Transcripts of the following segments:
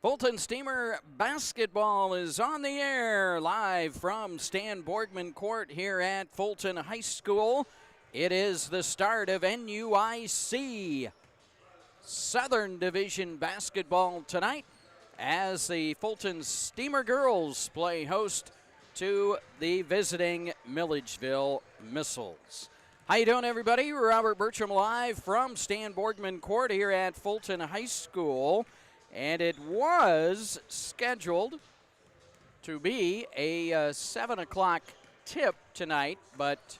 Fulton Steamer basketball is on the air live from Stan Borgman Court here at Fulton High School. It is the start of NUIC Southern Division basketball tonight as the Fulton Steamer girls play host to the visiting Milledgeville Missiles. How you doing, everybody? Robert Bertram live from Stan Borgman Court here at Fulton High School. And it was scheduled to be a 7 o'clock tip tonight, but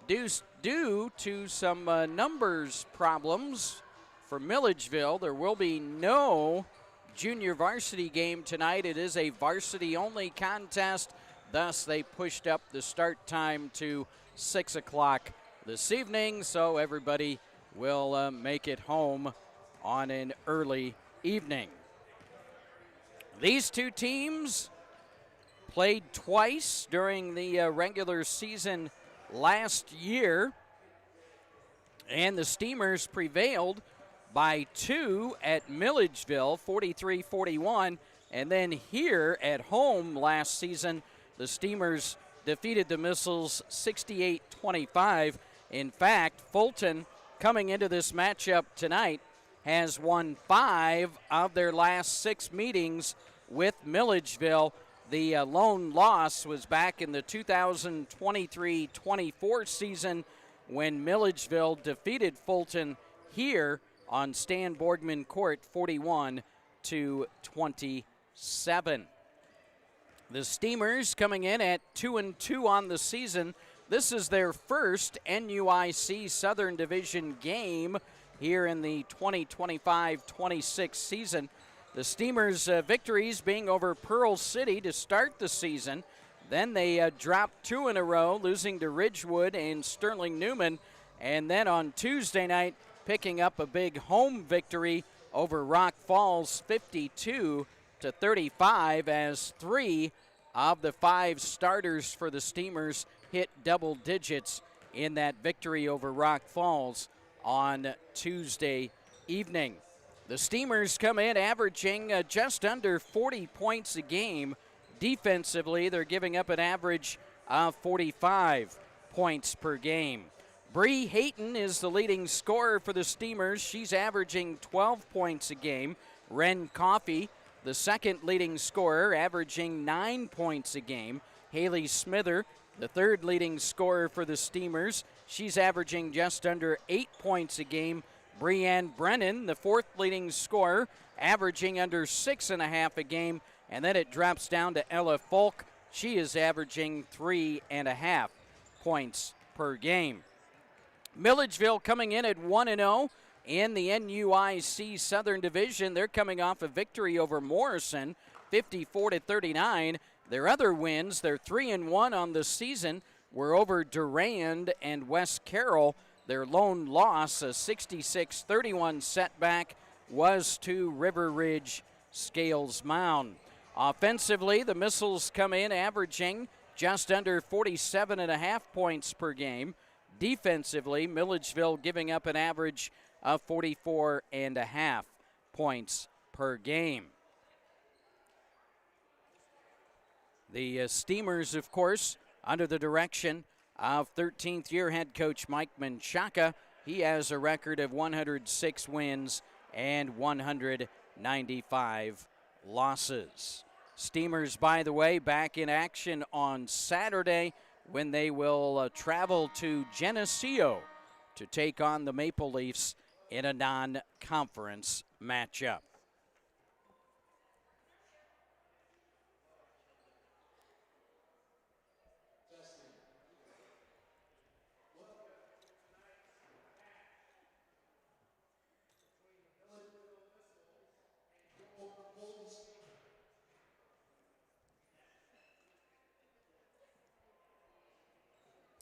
due to some numbers problems for Milledgeville, there will be no junior varsity game tonight. It is a varsity-only contest. Thus, they pushed up the start time to 6 o'clock this evening, so everybody will make it home on an early evening. These two teams played twice during the regular season last year, and the Steamers prevailed by 2 at Milledgeville, 43-41, and then here at home last season, the Steamers defeated the Missiles 68-25. In fact, Fulton, coming into this matchup tonight, has won 5 of their last 6 meetings with Milledgeville. The lone loss was back in the 2023-24 season when Milledgeville defeated Fulton here on Stan Borgman Court 41-27. The Steamers coming in at 2-2 on the season. This is their first NUIC Southern Division game here in the 2025-26 season. The Steamers' victories being over Pearl City to start the season. Then they dropped 2 in a row, losing to Ridgewood and Sterling Newman. And then on Tuesday night, picking up a big home victory over Rock Falls, 52-35, as 3 of the 5 starters for the Steamers hit double digits in that victory over Rock Falls on Tuesday evening. The Steamers come in averaging just under 40 points a game. Defensively, they're giving up an average of 45 points per game. Bree Hayton is the leading scorer for the Steamers. She's averaging 12 points a game. Ren Coffey, the second leading scorer, averaging 9 points a game. Haley Smither, the third leading scorer for the Steamers. She's averaging just under 8 points a game. Breanne Brennan, the fourth leading scorer, averaging under 6.5 a game. And then it drops down to Ella Folk. She is averaging 3.5 points per game. Milledgeville coming in at 1-0 in the NUIC Southern Division. They're coming off a victory over Morrison, 54-39. Their other wins, they're 3-1 on the season, were over Durand and West Carroll. Their lone loss, a 66-31 setback, was to River Ridge Scales Mound. Offensively, the Missiles come in averaging just under 47.5 points per game. Defensively, Milledgeville giving up an average of 44.5 points per game. The Steamers, of course, under the direction of 13th year head coach Mike Menchaca. He has a record of 106 wins and 195 losses. Steamers, by the way, back in action on Saturday when they will travel to Geneseo to take on the Maple Leafs in a non-conference matchup.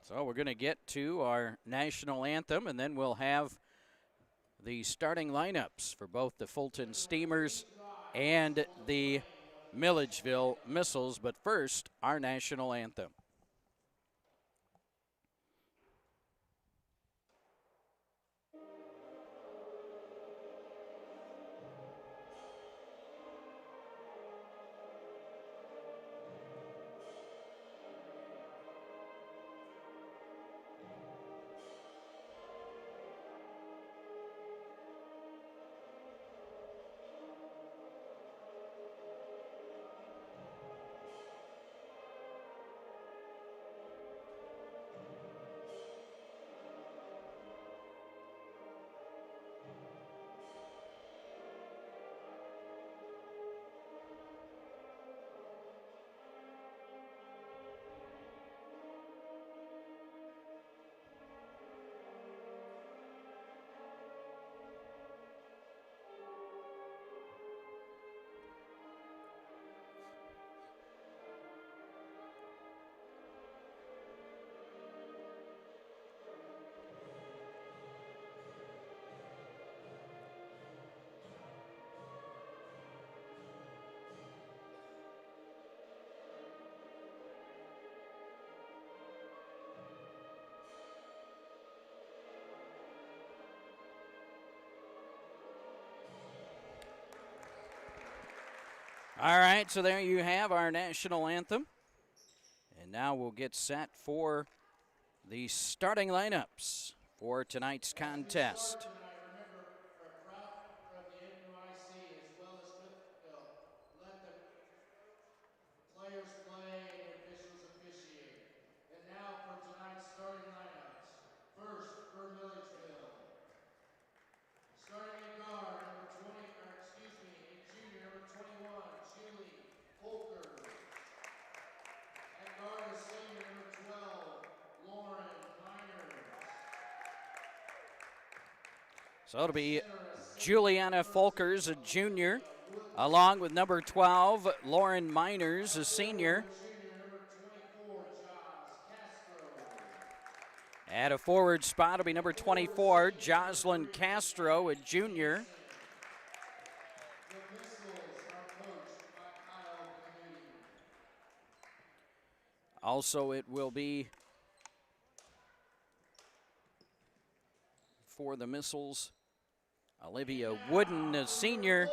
So we're going to get to our national anthem, and then we'll have the starting lineups for both the Fulton Steamers and the Milledgeville Missiles. But first, our national anthem. All right, so there you have our national anthem. And now we'll get set for the starting lineups for tonight's contest. Remember, for a proud member of the NUIC as well as Milledgeville, let the players play and the officials officiate. And now for tonight's starting lineups. First, for Milledgeville. Starting at guard, number 20, in junior, number 21, Julie Holker. At guard, a senior, number 12, Lauren Miners. So it'll be Juliana Folkers, a junior, along with number 12, Lauren Miners, a senior. At a forward spot, it'll be number 24, Jocelyn Castro, a junior. Also, it will be for the Missiles, Olivia Wooden, a senior.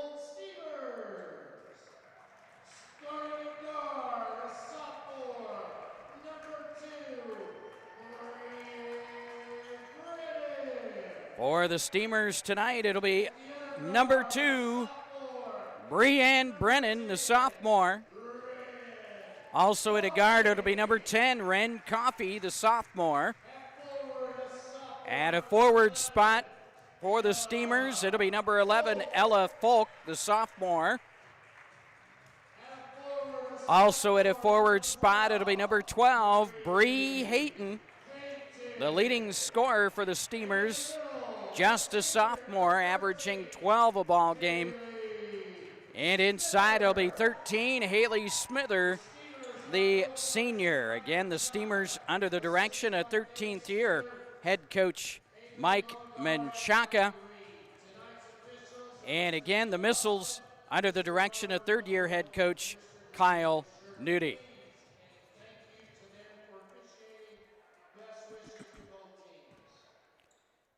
Starting at guard, a sophomore, number 2, Brennan. For the Steamers tonight, it'll be number 2, Breanne Brennan, the sophomore. Also at a guard, it'll be number 10, Ren Coffey, the sophomore. At a forward spot for the Steamers, it'll be number 11, Ella Folk, the sophomore. Also at a forward spot, it'll be number 12, Bree Hayton, the leading scorer for the Steamers, just a sophomore, averaging 12 a ball game. And inside, it'll be 13, Haley Smither, the senior. Again, the Steamers under the direction of 13th year head coach Mike Menchaca. And again, the Missiles under the direction of third year head coach Kyle Nudie.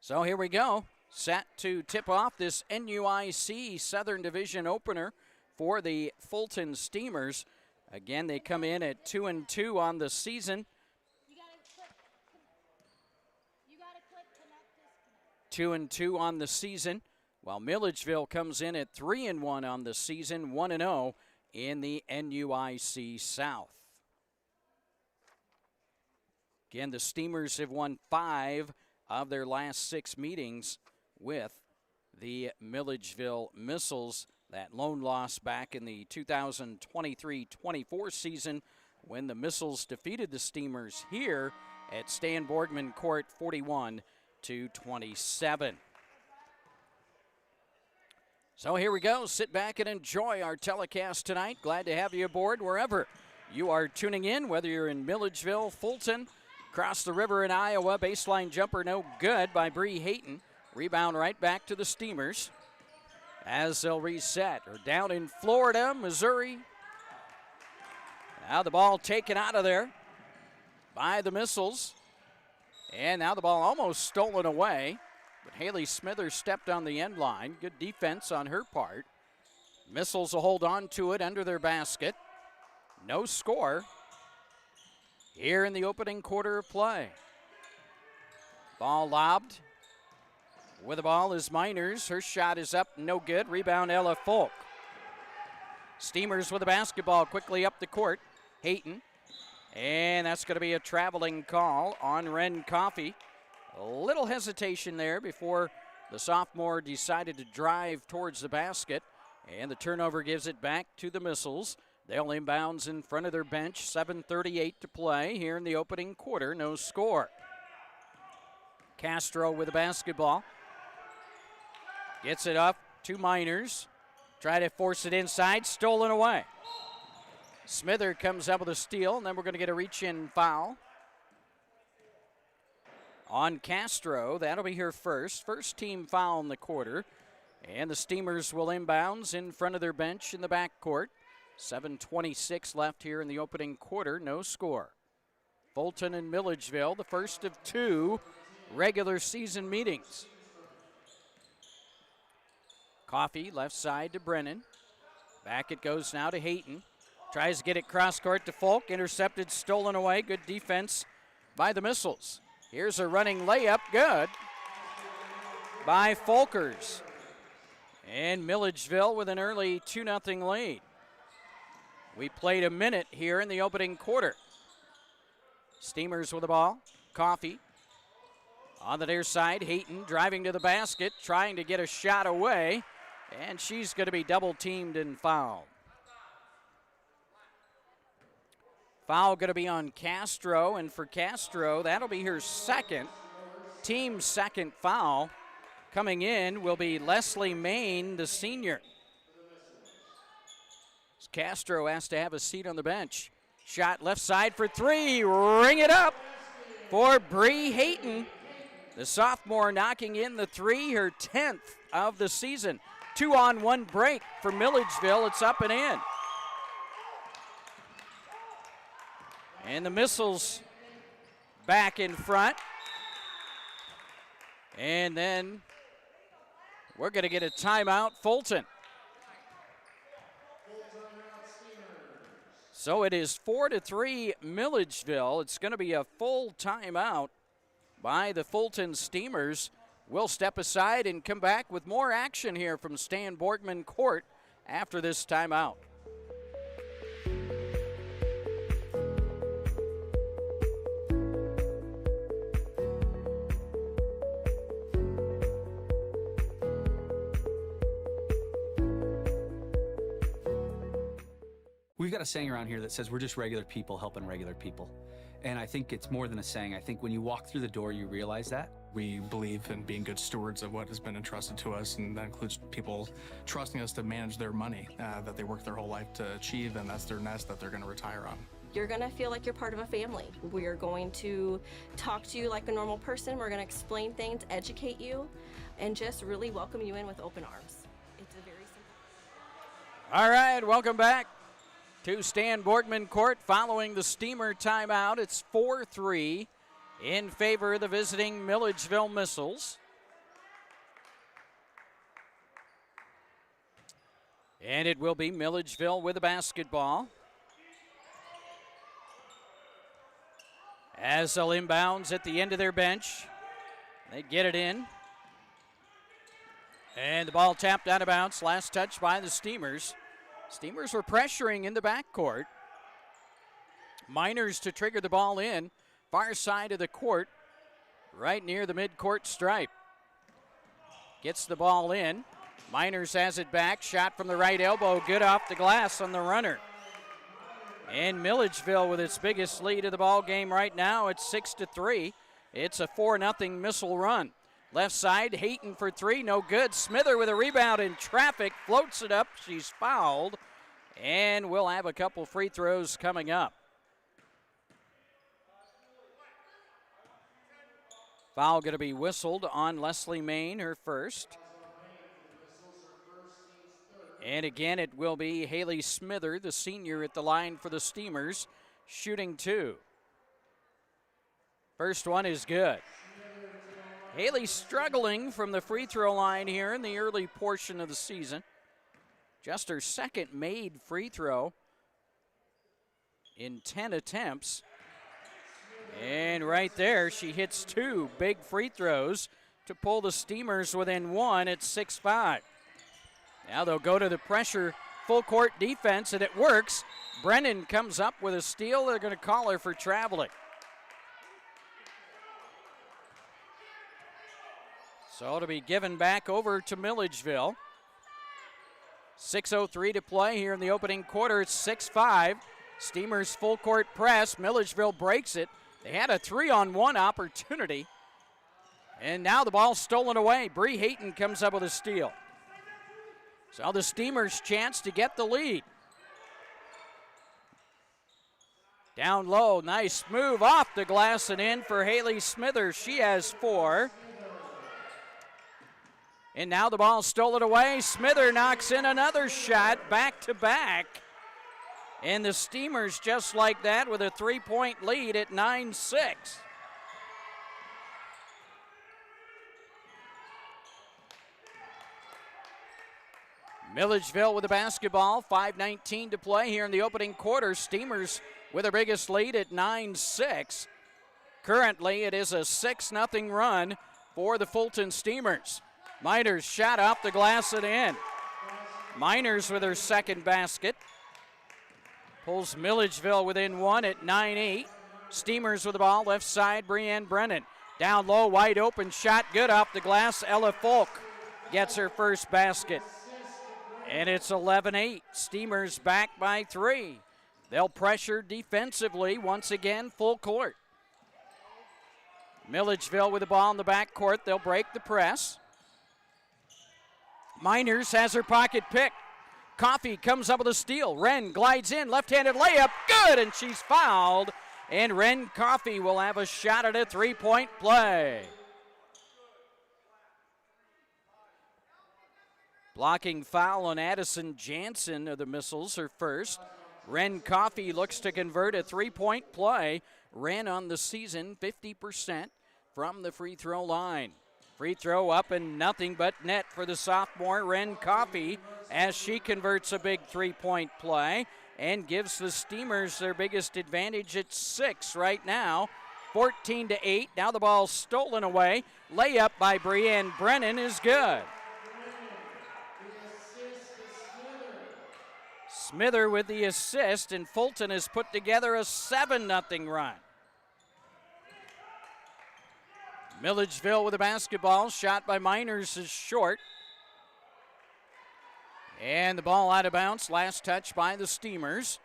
So here we go, set to tip off this NUIC Southern Division opener for the Fulton Steamers. Again, they come in at 2-2 on the season. 2-2 on the season, while Milledgeville comes in at 3-1 on the season, 1-0 in the NUIC South. Again, the Steamers have won 5 of their last 6 meetings with the Milledgeville Missiles. That lone loss back in the 2023-24 season when the Missiles defeated the Steamers here at Stan Borgman Court 41-27. So here we go. Sit back and enjoy our telecast tonight. Glad to have you aboard wherever you are tuning in, whether you're in Milledgeville, Fulton, across the river in Iowa. Baseline jumper no good by Bree Hayton. Rebound right back to the Steamers as they'll reset. Or down in Florida, Missouri. Now the ball taken out of there by the Missiles. And now the ball almost stolen away. But Haley Smithers stepped on the end line. Good defense on her part. Missiles will hold on to it under their basket. No score here in the opening quarter of play. Ball lobbed. With the ball is Miners. Her shot is up, no good. Rebound, Ella Folk. Steamers with the basketball quickly up the court. Hayton. And that's going to be a traveling call on Ren Coffey. A little hesitation there before the sophomore decided to drive towards the basket. And the turnover gives it back to the Missiles. They'll inbounds in front of their bench. 7:38 to play here in the opening quarter. No score. Castro with the basketball. Gets it up to Miners. Try to force it inside. Stolen away. Smither comes up with a steal, and then we're going to get a reach-in foul on Castro. That'll be her first. First team foul in the quarter. And the Steamers will inbounds in front of their bench in the backcourt. 7:26 left here in the opening quarter. No score. Fulton and Milledgeville, the first of 2 regular season meetings. Coffey left side to Brennan. Back it goes now to Hayton. Tries to get it cross court to Folk. Intercepted, stolen away. Good defense by the Missiles. Here's a running layup. Good by Folkers. And Milledgeville with an early 2-0 lead. We played a minute here in the opening quarter. Steamers with the ball. Coffee on the near side. Hayton driving to the basket, trying to get a shot away. And she's going to be double teamed and fouled. Foul going to be on Castro, and for Castro, that'll be her team's second foul. Coming in will be Leslie Main, the senior. Castro has to have a seat on the bench. Shot left side for three. Ring it up for Bree Hayton. The sophomore knocking in the three, her 10th of the season. 2-on-1 break for Milledgeville. It's up and in. And the Missiles back in front. And then we're going to get a timeout, Fulton. So it is 4-3 Milledgeville. It's going to be a full timeout by the Fulton Steamers. We'll step aside and come back with more action here from Stan Borgman Court after this timeout. We've got a saying around here that says we're just regular people helping regular people. And I think it's more than a saying. I think when you walk through the door, you realize that. We believe in being good stewards of what has been entrusted to us, and that includes people trusting us to manage their money that they work their whole life to achieve, and that's their nest that they're going to retire on. You're going to feel like you're part of a family. We're going to talk to you like a normal person. We're going to explain things, educate you, and just really welcome you in with open arms. It's a very simple. All right, welcome back to Stan Borgman Court following the Steamer timeout. It's 4-3 in favor of the visiting Milledgeville Missiles. And it will be Milledgeville with the basketball. As they'll inbounds at the end of their bench. They get it in. And the ball tapped out of bounds. Last touch by the Steamers. Steamers were pressuring in the backcourt. Miners to trigger the ball in. Far side of the court, right near the midcourt stripe. Gets the ball in. Miners has it back. Shot from the right elbow. Good off the glass on the runner. And Milledgeville with its biggest lead of the ball game right now. It's 6-3. It's a 4-0 Missile run. Left side, Hayton for three, no good. Smither with a rebound in traffic, floats it up. She's fouled, and we'll have a couple free throws coming up. Foul going to be whistled on Leslie Main, her first. And again, it will be Haley Smither, the senior, at the line for the Steamers, shooting two. First one is good. Haley struggling from the free throw line here in the early portion of the season. Just her second made free throw in 10 attempts. And right there, she hits two big free throws to pull the Steamers within one at 6-5. Now they'll go to the pressure full court defense, and it works. Brennan comes up with a steal. They're going to call her for traveling. So it'll be given back over to Milledgeville. 6:03 to play here in the opening quarter. It's 6-5. Steamers full court press. Milledgeville breaks it. They had a 3-on-1 opportunity. And now the ball's stolen away. Bree Hayton comes up with a steal. So the Steamers' chance to get the lead. Down low, nice move off the glass and in for Haley Smithers. She has four. And now the ball stolen away. Smither knocks in another shot, back-to-back. And the Steamers just like that with a 3-point lead at 9-6. Milledgeville with the basketball, 5:19 to play here in the opening quarter. Steamers with their biggest lead at 9-6. Currently, it is a 6-0 run for the Fulton Steamers. Miners shot off the glass and in. Miners with her second basket. Pulls Milledgeville within one at 9-8. Steamers with the ball, left side, Brianne Brennan. Down low, wide open shot, good off the glass. Ella Folk gets her first basket. And it's 11-8. Steamers back by 3. They'll pressure defensively once again, full court. Milledgeville with the ball in the backcourt. They'll break the press. Miners has her pocket pick. Coffey comes up with a steal. Wren glides in, left-handed layup, good, and she's fouled. And Wren Coffey will have a shot at a three-point play. Blocking foul on Addison Jansen of the Missiles, her first. Wren Coffey looks to convert a three-point play. Wren on the season 50% from the free throw line. Free throw up and nothing but net for the sophomore Wren Coffey as she converts a big three-point play and gives the Steamers their biggest advantage at 6 right now. 14-8. Now the ball stolen away. Layup by Brianne Brennan is good. Smither with the assist, and Fulton has put together a 7-0 run. Milledgeville with the basketball. Shot by Miners is short. And the ball out of bounds. Last touch by the Steamers.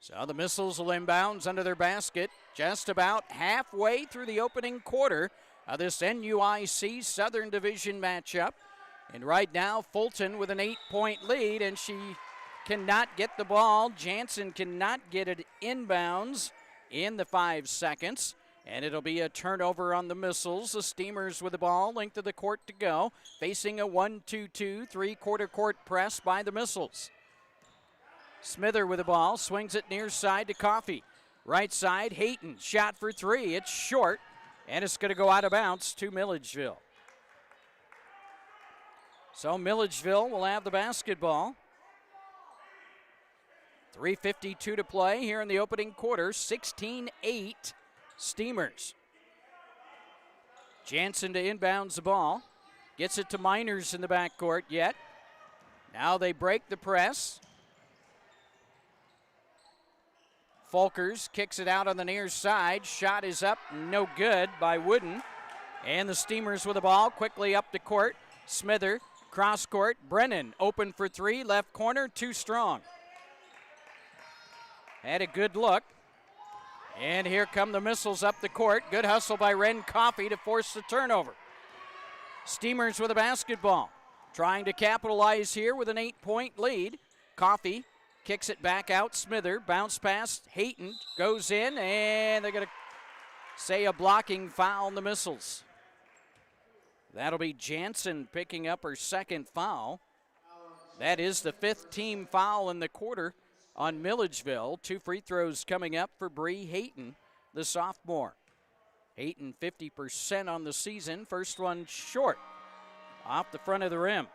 So the Missiles will inbounds under their basket just about halfway through the opening quarter of this NUIC Southern Division matchup. And right now, Fulton with an 8-point lead, and she cannot get the ball. Jansen cannot get it inbounds in the 5 seconds. And it'll be a turnover on the Missiles. The Steamers with the ball, length of the court to go, facing a 1-2-2, three-quarter court press by the Missiles. Smither with the ball, swings it near side to Coffey. Right side, Hayton, shot for 3. It's short, and it's going to go out of bounds to Milledgeville. So Milledgeville will have the basketball. 3:52 to play here in the opening quarter, 16-8 Steamers. Jansen to inbounds the ball. Gets it to Miners in the backcourt yet. Now they break the press. Folkers kicks it out on the near side. Shot is up, no good by Wooden. And the Steamers with the ball, quickly up the court. Smither, cross court. Brennan open for 3, left corner, too strong. Had a good look. And here come the Missiles up the court. Good hustle by Wren Coffey to force the turnover. Steamers with a basketball. Trying to capitalize here with an 8-point lead. Coffey kicks it back out. Smither, bounce pass. Hayton goes in, and they're going to say a blocking foul on the Missiles. That'll be Jansen picking up her second foul. That is the 5th team foul in the quarter on Milledgeville. 2 free throws coming up for Bree Hayton, the sophomore. Hayton 50% on the season. First one short, off the front of the rim.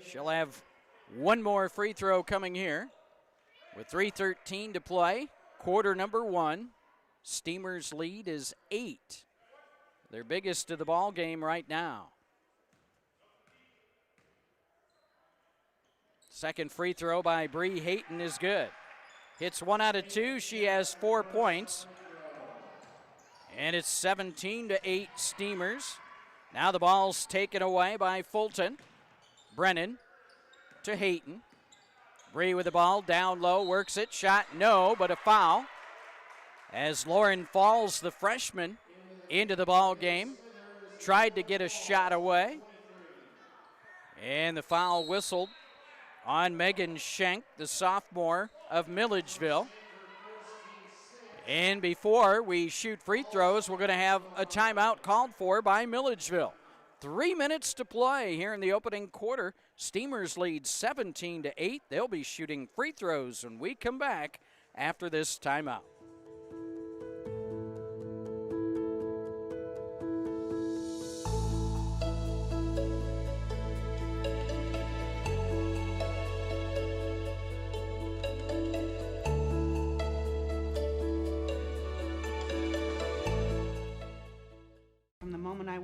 She'll have one more free throw coming here with 3:13 to play. Quarter number 1. Steamers lead is 8. Their biggest of the ball game right now. Second free throw by Bree Hayton is good. Hits 1 out of 2. She has 4 points. And it's 17-8 Steamers. Now the ball's taken away by Fulton. Brennan to Hayton. Bree with the ball, down low, works it. Shot, no, but a foul. As Lauren Falls, the freshman, into the ball game. Tried to get a shot away. And the foul whistled on Megan Schenk, the sophomore of Milledgeville. And before we shoot free throws, we're going to have a timeout called for by Milledgeville. 3 minutes to play here in the opening quarter. Steamers lead 17-8. They'll be shooting free throws when we come back after this timeout.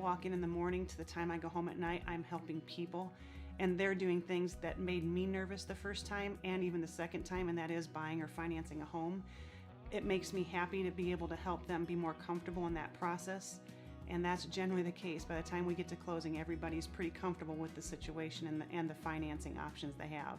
walk in the morning to the time I go home at night, I'm helping people. And they're doing things that made me nervous the first time and even the second time, and that is buying or financing a home. It makes me happy to be able to help them be more comfortable in that process. And that's generally the case. By the time we get to closing, everybody's pretty comfortable with the situation and the financing options they have.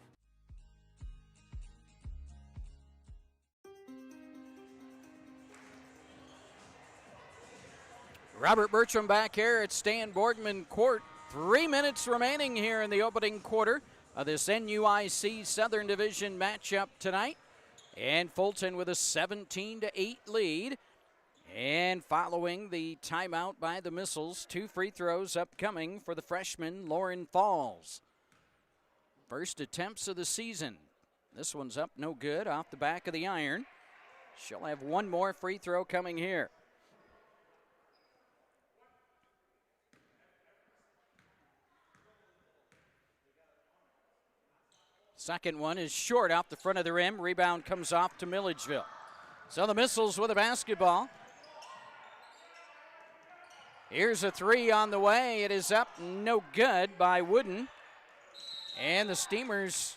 Robert Bertram back here at Stan Borgman Court. 3 minutes remaining here in the opening quarter of this NUIC Southern Division matchup tonight. And Fulton with a 17-8 lead. And following the timeout by the Missiles, 2 free throws upcoming for the freshman Lauren Falls. First attempts of the season. This one's up no good, off the back of the iron. She'll have 1 more free throw coming here. Second one is short off the front of the rim. Rebound comes off to Milledgeville. So the Missiles with a basketball. Here's a 3 on the way. It is up no good by Wooden. And the Steamers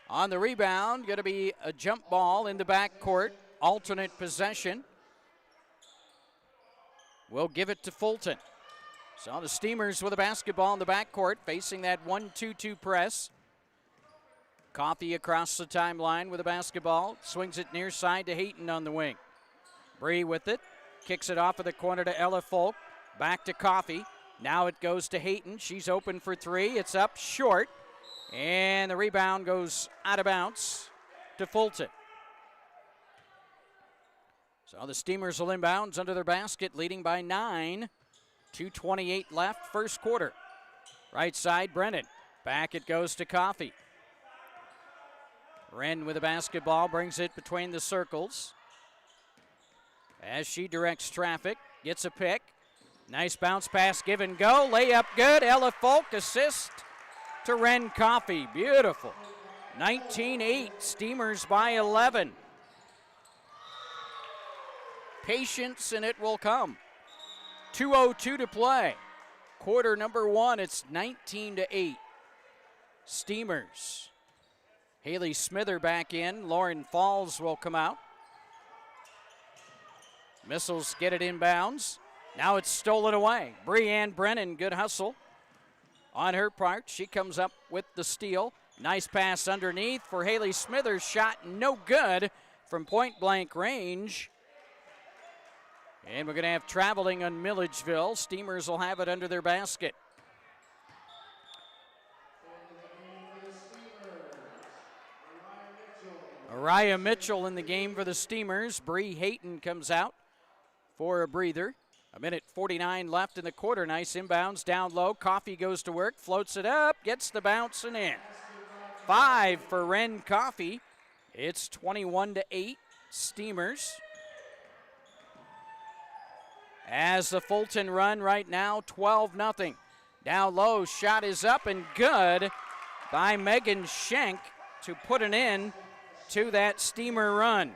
on the rebound. Going to be a jump ball in the backcourt. Alternate possession. We'll give it to Fulton. So the Steamers with a basketball in the backcourt facing that 1-2-2 press. Coffey across the timeline with a basketball. Swings it near side to Hayton on the wing. Bree with it. Kicks it off of the corner to Ella Folk. Back to Coffey. Now it goes to Hayton. She's open for 3. It's up short. And the rebound goes out of bounds to Fulton. So the Steamers will inbounds under their basket, leading by 9. 2:28 left, first quarter. Right side, Brennan. Back it goes to Coffey. Wren with the basketball, brings it between the circles. As she directs traffic, gets a pick. Nice bounce pass, give and go. Layup good. Ella Folk assist to Wren Coffey. Beautiful. 19-8, Steamers by 11. Patience and it will come. 2:02 to play. Quarter number 1, it's 19-8. Steamers. Haley Smither back in. Lauren Falls will come out. Missiles get it inbounds. Now it's stolen away. Breanne Brennan, good hustle on her part. She comes up with the steal. Nice pass underneath for Haley Smither. Shot no good from point-blank range. And we're going to have traveling on Milledgeville. Steamers will have it under their basket. Araya Mitchell in the game for the Steamers. Bree Hayton comes out for a breather. 1:49 left in the quarter. Nice inbounds down low. Coffey goes to work, floats it up, gets the bounce and in. 5 for Wren Coffey. It's 21-8 Steamers. As the Fulton run right now, 12-0. Down low, shot is up and good by Megan Schenk to put an end to that Steamer run.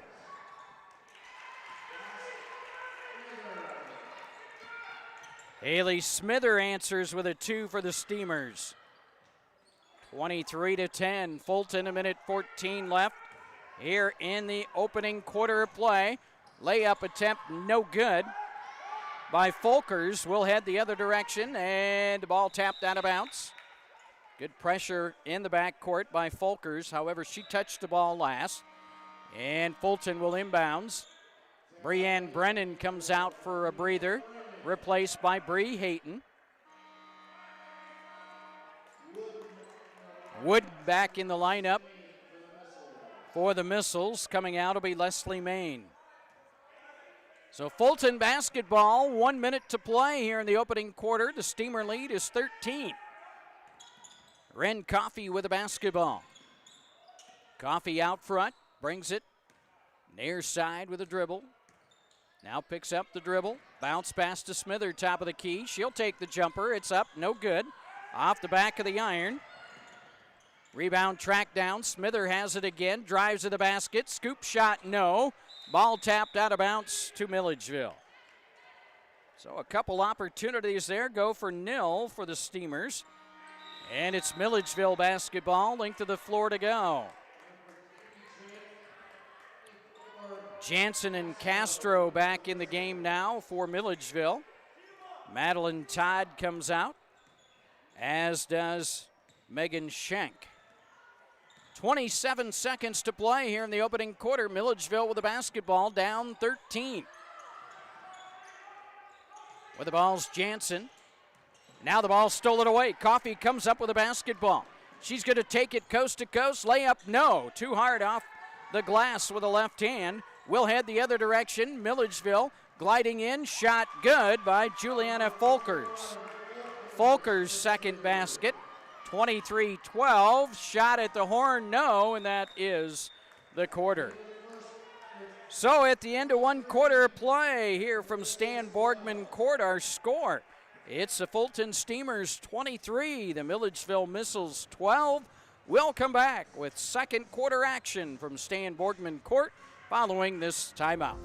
Haley Smither answers with a 2 for the Steamers. 23-10, Fulton, 1:14 left here in the opening quarter of play. Layup attempt no good by Folkers. Will head the other direction, and the ball tapped out of bounds. Good pressure in the backcourt by Folkers. However, she touched the ball last, and Fulton will inbounds. Breanne Brennan comes out for a breather, replaced by Bree Hayton. Wood back in the lineup for the Missiles. Coming out will be Leslie Main. So Fulton basketball, 1 minute to play here in the opening quarter. The Steamer lead is 13. Wren Coffey with the basketball. Coffey out front, brings it near side with a dribble. Now picks up the dribble. Bounce pass to Smither, top of the key. She'll take the jumper. It's up, no good. Off the back of the iron. Rebound track down. Smither has it again. Drives to the basket. Scoop shot, no. Ball tapped out of bounds to Milledgeville. So a couple opportunities there go for nil for the Steamers. And it's Milledgeville basketball, length of the floor to go. Jansen and Castro back in the game now for Milledgeville. Madeline Todd comes out, as does Megan Schenk. 27 seconds to play here in the opening quarter. Milledgeville with the basketball, down 13. With the ball's Jansen. Now the ball stolen away. Coffey comes up with a basketball. She's going to take it coast to coast. Layup, no. Too hard off the glass with a left hand. Will head the other direction. Milledgeville gliding in. Shot good by Juliana Folkers. Folkers' second basket. 23-12. Shot at the horn, no. And that is the quarter. So at the end of one quarter of play here from Stan Borgman Court, our score. It's the Fulton Steamers 23, the Milledgeville Missiles 12. We'll come back with second quarter action from Stan Borgman Court following this timeout.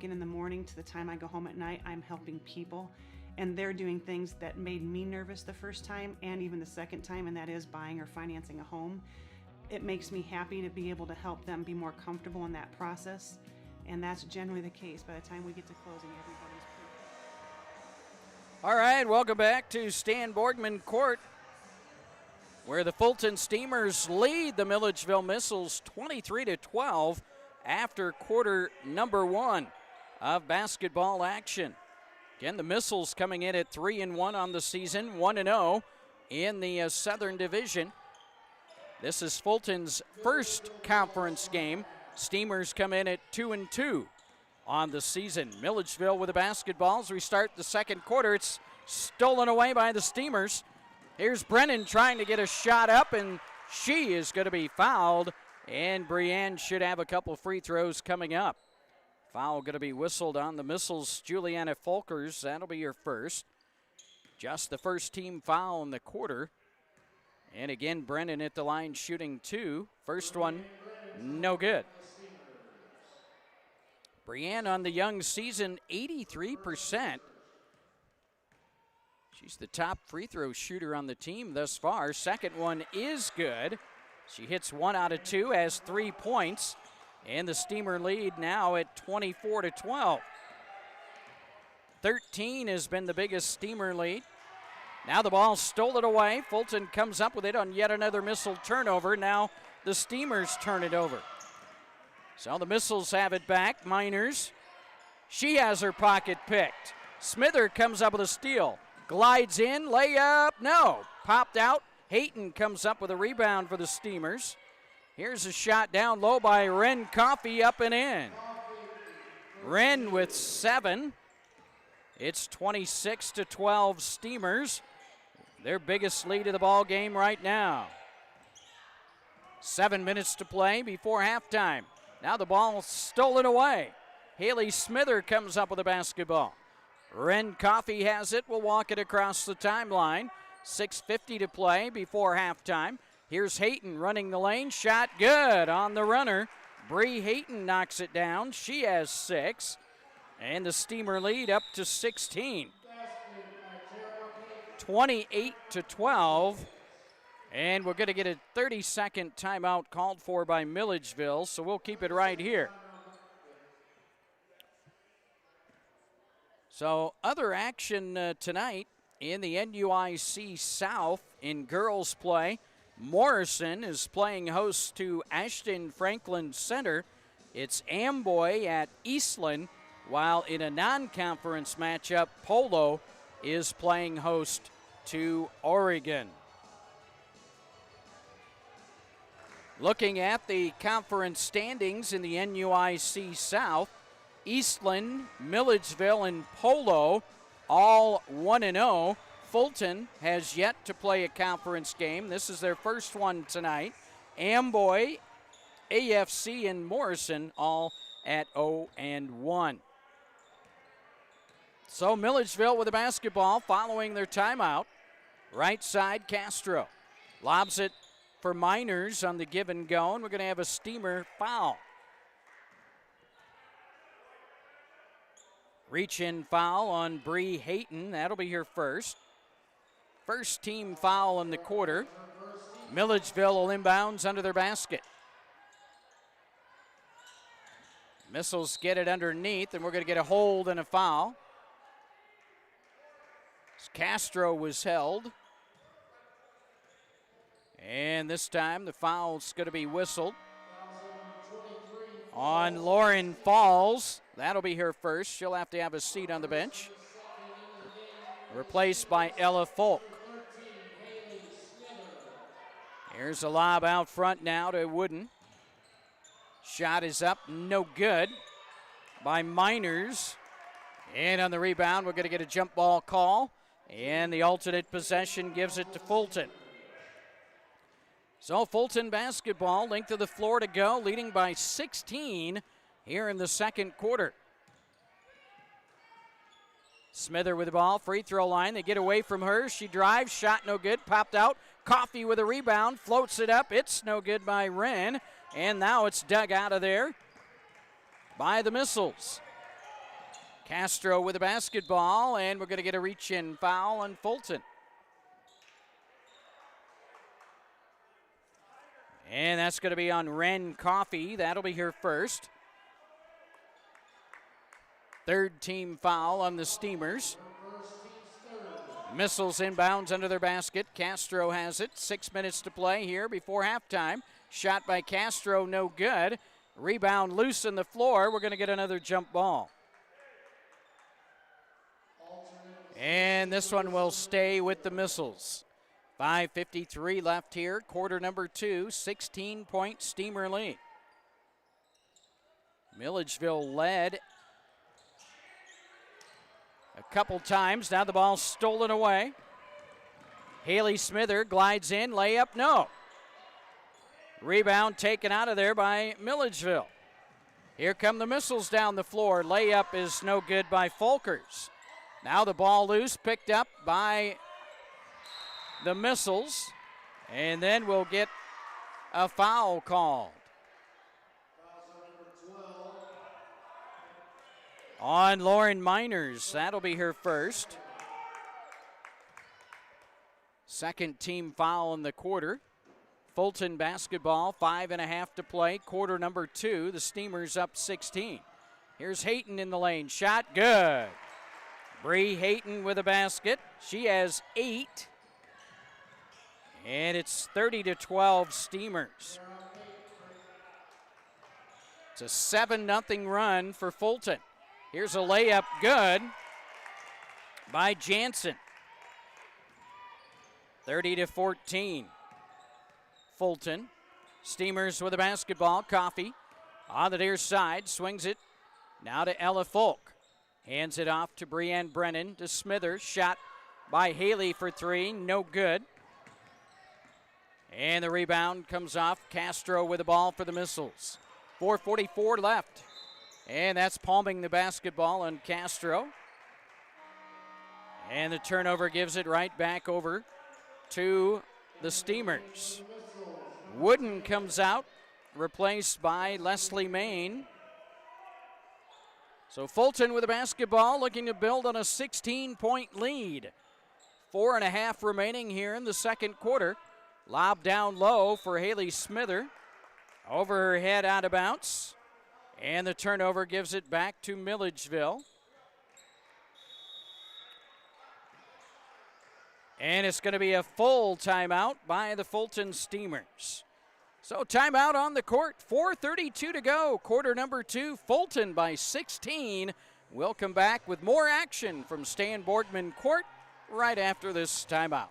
In the morning to the time I go home at night, I'm helping people, and they're doing things that made me nervous the first time and even the second time, and that is buying or financing a home. It makes me happy to be able to help them be more comfortable in that process, and that's generally the case. By the time we get to closing, everybody's All right, welcome back to Stan Borgman Court, where the Fulton Steamers lead the Milledgeville Missiles 23-12 after quarter number one of basketball action. Again, the Missiles coming in at 3-1 on the season, 1-0 in the Southern Division. This is Fulton's first conference game. Steamers come in at 2-2 on the season. Milledgeville with the basketball as we start the second quarter. It's stolen away by the Steamers. Here's Brennan trying to get a shot up, and she is going to be fouled, and Brienne should have a couple free throws coming up. Foul going to be whistled on the Missiles. Juliana Folkers, that'll be your first. Just the first team foul in the quarter. And again, Brennan at the line shooting two. First one, no good. Brienne on the young season, 83%. She's the top free throw shooter on the team thus far. Second one is good. She hits 1 out of 2, has 3 points. And the Steamer lead now at 24-12. 13 has been the biggest Steamer lead. Now the ball stolen away. Fulton comes up with it on yet another Missile turnover. Now the Steamers turn it over. So the Missiles have it back. Miners. She has her pocket picked. Smither comes up with a steal. Glides in. Layup. No. Popped out. Hayton comes up with a rebound for the Steamers. Here's a shot down low by Wren Coffey, up and in. Wren with 7. It's 26-12 Steamers. Their biggest lead of the ball game right now. 7 minutes to play before halftime. Now the ball stolen away. Haley Smither comes up with a basketball. Wren Coffey has it, will walk it across the timeline. 6:50 to play before halftime. Here's Hayton running the lane. Shot good on the runner. Bree Hayton knocks it down. She has 6. And the Steamer lead up to 16. 28-12. And we're going to get a 30-second timeout called for by Milledgeville, so we'll keep it right here. So other action tonight in the NUIC South in girls play. Morrison is playing host to Ashton Franklin Center. It's Amboy at Eastland, while in a non-conference matchup, Polo is playing host to Oregon. Looking at the conference standings in the NUIC South, Eastland, Milledgeville, and Polo all 1-0. Fulton has yet to play a conference game. This is their first one tonight. Amboy, AFC, and Morrison all at 0-1. So Milledgeville with the basketball following their timeout. Right side, Castro lobs it for Miners on the give and go, and we're going to have a Steamer foul. Reach-in foul on Bree Hayton. That'll be her first. First team foul in the quarter. Milledgeville will inbounds under their basket. Missiles get it underneath, and we're going to get a hold and a foul. Castro was held. And this time the foul's going to be whistled on Lauren Falls. That'll be her first. She'll have to have a seat on the bench. Replaced by Ella Folk. Here's a lob out front now to Wooden. Shot is up, no good by Miners. And on the rebound, we're going to get a jump ball call. And the alternate possession gives it to Fulton. So Fulton basketball, length of the floor to go, leading by 16 here in the second quarter. Smither with the ball, free throw line. They get away from her. She drives, shot no good, popped out. Coffey with a rebound, floats it up. It's no good by Wren. And now it's dug out of there by the Missiles. Castro with the basketball, and we're going to get a reach-in foul on Fulton. And that's going to be on Wren Coffey. That'll be her first. Third team foul on the Steamers. Missiles inbounds under their basket. Castro has it. 6 minutes to play here before halftime. Shot by Castro, no good. Rebound loose on the floor. We're going to get another jump ball. And this one will stay with the Missiles. 5:53 left here, quarter number 2, 16-point Steamer lead. Milledgeville led a couple times. Now the ball stolen away. Haley Smither glides in, layup, no. Rebound taken out of there by Milledgeville. Here come the Missiles down the floor. Layup is no good by Folkers. Now the ball loose, picked up by the Missiles, and then we'll get a foul called on Lauren Miners. That'll be her first. Second team foul in the quarter. Fulton basketball, 5.5 to play. Quarter number 2, the Steamers up 16. Here's Hayton in the lane, shot good. Bree Hayton with a basket. She has 8. And it's 30-12 Steamers. It's a 7-0 run for Fulton. Here's a layup good by Jansen. 30-14. Fulton. Steamers with a basketball. Coffey on the near side. Swings it now to Ella Folk. Hands it off to Breanne Brennan to Smithers. Shot by Haley for 3. No good. And the rebound comes off. Castro with the ball for the Missiles. 4:44 left. And that's palming the basketball on Castro. And the turnover gives it right back over to the Steamers. Wooden comes out, replaced by Leslie Main. So Fulton with the basketball, looking to build on a 16-point lead. 4.5 remaining here in the second quarter. Lob down low for Haley Smither. Over her head, out of bounds. And the turnover gives it back to Milledgeville. And it's going to be a full timeout by the Fulton Steamers. So timeout on the court, 4:32 to go. Quarter number 2, Fulton by 16. We'll come back with more action from Stan Borgman Court right after this timeout.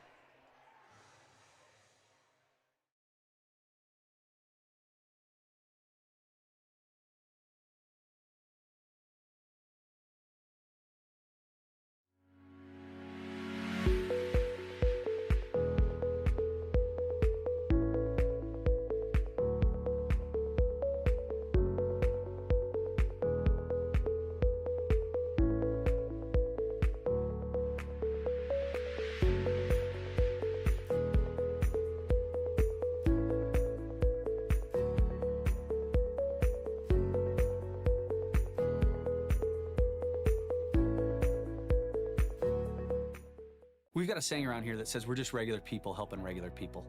We've got a saying around here that says we're just regular people helping regular people.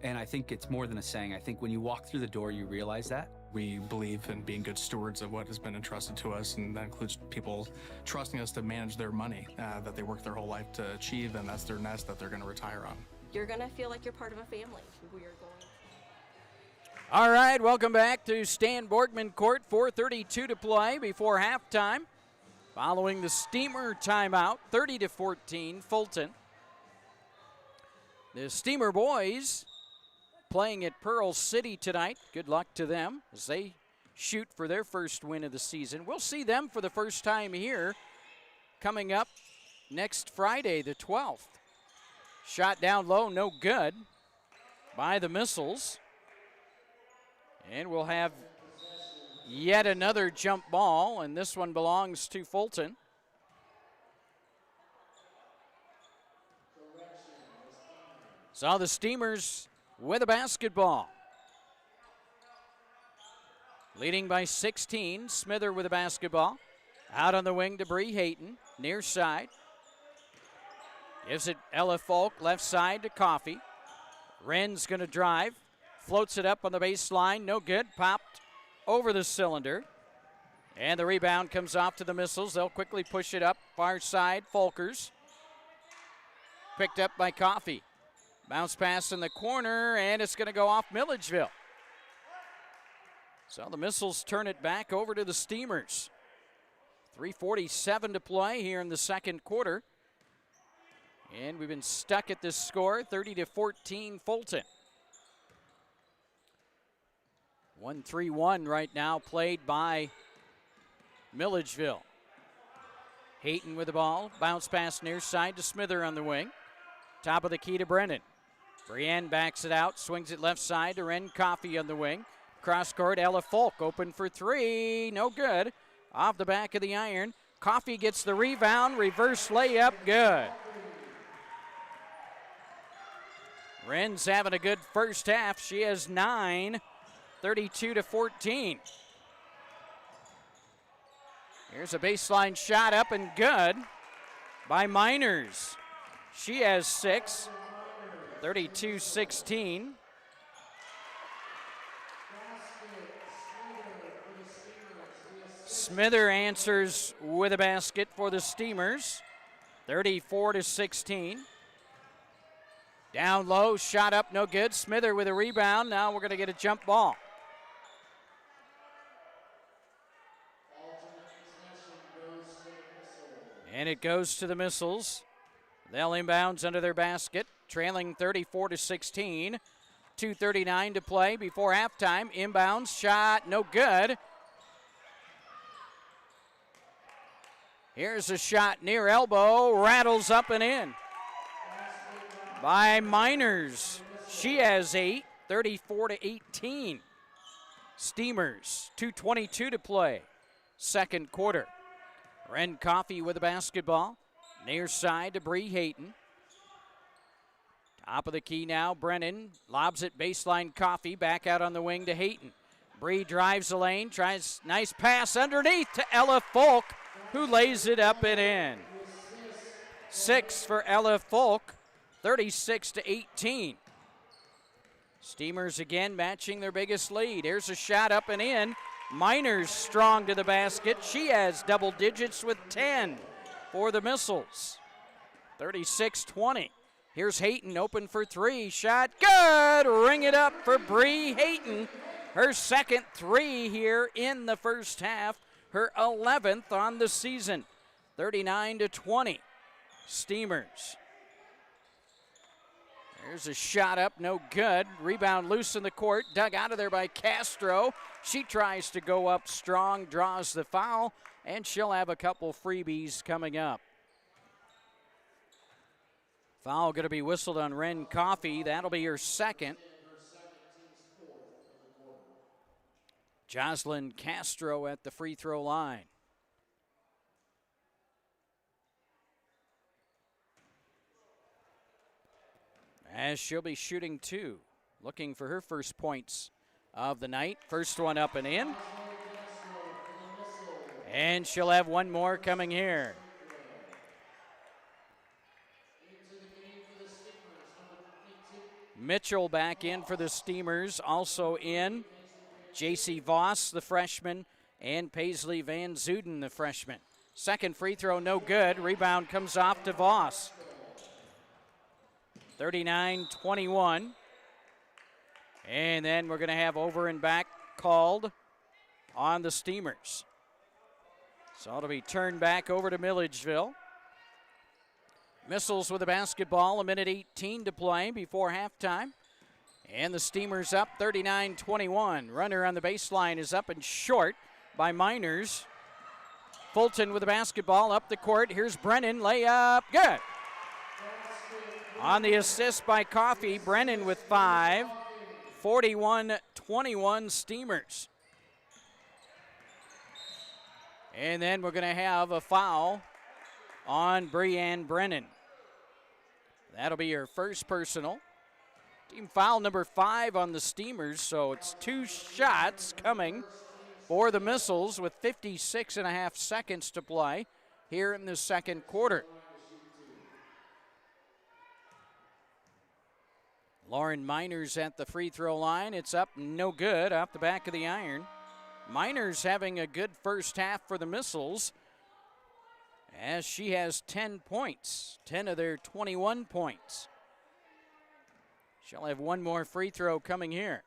And I think it's more than a saying. I think when you walk through the door, you realize that. We believe in being good stewards of what has been entrusted to us, and that includes people trusting us to manage their money that they work their whole life to achieve, and that's their nest that they're going to retire on. You're going to feel like you're part of a family. We are going. All right, welcome back to Stan Borgman Court. 4:32 to play before halftime. Following the Steamer timeout, 30-14, Fulton. The Steamer boys playing at Pearl City tonight. Good luck to them as they shoot for their first win of the season. We'll see them for the first time here coming up next Friday, the 12th. Shot down low, no good by the Missiles. And we'll have yet another jump ball, and this one belongs to Fulton. So the Steamers with a basketball. Leading by 16, Smither with a basketball. Out on the wing to Bree Hayton, near side. Gives it Ella Folk, left side to Coffey. Wren's gonna drive, floats it up on the baseline, no good, popped over the cylinder. And the rebound comes off to the Missiles. They'll quickly push it up, far side, Folkers. Picked up by Coffey. Bounce pass in the corner, and it's going to go off Milledgeville. So the Missiles turn it back over to the Steamers. 3:47 to play here in the second quarter. And we've been stuck at this score, 30-14 Fulton. 1-3-1 right now, played by Milledgeville. Hayton with the ball, bounce pass near side to Smither on the wing. Top of the key to Brennan. Brienne backs it out, swings it left side to Ren Coffey on the wing. Cross court, Ella Folk open for three, no good. Off the back of the iron. Coffey gets the rebound, reverse layup, good. Wren's having a good first half. She has 9, 32-14. Here's a baseline shot up and good by Miners. She has 6, 32-16. Smither answers with a basket for the Steamers, 34-16. Down low, shot up, no good. Smither with a rebound. Now we're going to get a jump ball. And it goes to the Missiles. They'll inbounds under their basket, trailing 34-16. 2:39 to play before halftime. Inbounds, shot, no good. Here's a shot near elbow, rattles up and in by Miners. She has 8, 34-18. Steamers, 2:22 to play, second quarter. Ren Coffey with the basketball. Near side to Bree Hayton. Top of the key now, Brennan lobs it baseline Coffey, back out on the wing to Hayton. Bree drives the lane, tries nice pass underneath to Ella Folk, who lays it up and in. 6 for Ella Folk, 36-18. Steamers again matching their biggest lead. Here's a shot up and in. Miners strong to the basket. She has double digits with 10 for the Missiles. 36-20. Here's Hayton open for three. Shot good. Ring it up for Bree Hayton. Her second three here in the first half. Her 11th on the season. 39-20. Steamers. There's a shot up, no good. Rebound loose in the court, dug out of there by Castro. She tries to go up strong, draws the foul, and she'll have a couple freebies coming up. Foul going to be whistled on Ren Coffey. That'll be her second. Jocelyn Castro at the free throw line. As she'll be shooting two, looking for her first points of the night. First one up and in. And she'll have one more coming here. Mitchell back in for the Steamers, also in. J.C. Voss, the freshman, and Paisley Van Zuden, the freshman. Second free throw, no good. Rebound comes off to Voss. 39-21. And then we're going to have over and back called on the Steamers. So it'll be turned back over to Milledgeville. Missiles with the basketball, a minute 18 to play before halftime. And the Steamers up 39-21. Runner on the baseline is up and short by Miners. Fulton with the basketball up the court. Here's Brennan, layup, good. On the assist by Coffey, Brennan with 5. 41-21 Steamers. And then we're going to have a foul on Breanne Brennan. That'll be her first personal. Team foul number 5 on the Steamers, so it's 2 shots coming for the Missiles with 56.5 seconds to play here in the second quarter. Lauren Miners at the free throw line. It's up, no good, off the back of the iron. Miners having a good first half for the Missiles, as she has 10 points, 10 of their 21 points. She'll have one more free throw coming here.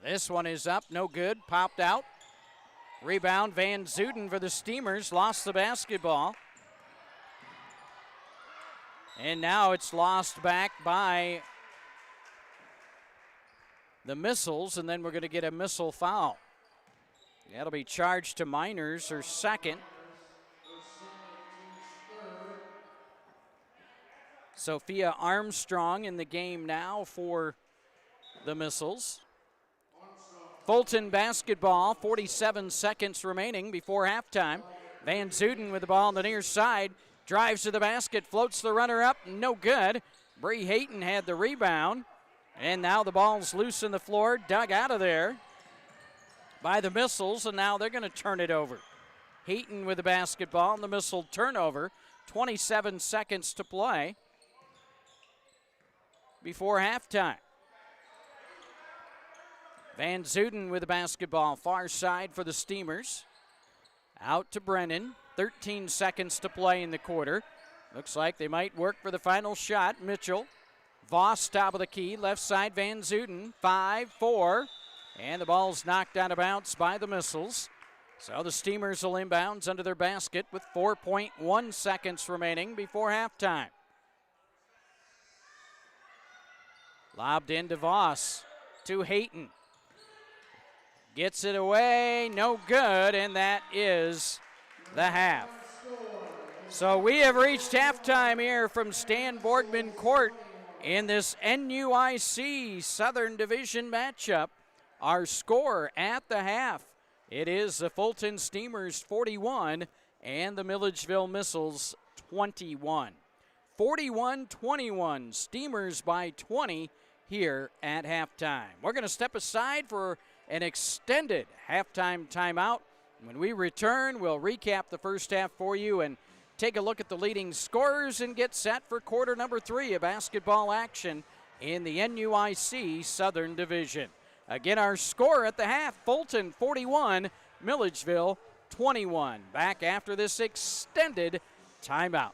This one is up, no good, popped out. Rebound, Van Zuden for the Steamers, lost the basketball. And now it's lost back by the Missiles, and then we're going to get a missile foul. That'll be charged to Miners, her second. Sophia Armstrong in the game now for the Missiles. Fulton basketball, 47 seconds remaining before halftime. Van Zuden with the ball on the near side, drives to the basket, floats the runner up, no good. Bree Hayton had the rebound, and now the ball's loose in the floor, dug out of there by the Missiles, and now they're going to turn it over. Hayton with the basketball, and the Missile turnover, 27 seconds to play before halftime. Van Zuden with the basketball, far side for the Steamers. Out to Brennan, 13 seconds to play in the quarter. Looks like they might work for the final shot. Mitchell, Voss top of the key, left side Van Zuden, 5-4. And the ball's knocked out of bounds by the Missiles. So the Steamers will inbounds under their basket with 4.1 seconds remaining before halftime. Lobbed into Voss, to Hayton. Gets it away, no good, and that is the half. So we have reached halftime here from Stan Borgman Court in this NUIC Southern Division matchup. Our score at the half, it is the Fulton Steamers 41 and the Milledgeville Missiles 21. 41-21, Steamers by 20 here at halftime. We're going to step aside for an extended halftime timeout. When we return, we'll recap the first half for you and take a look at the leading scorers and get set for quarter number 3 of basketball action in the NUIC Southern Division. Again, our score at the half, Fulton 41, Milledgeville 21. Back after this extended timeout.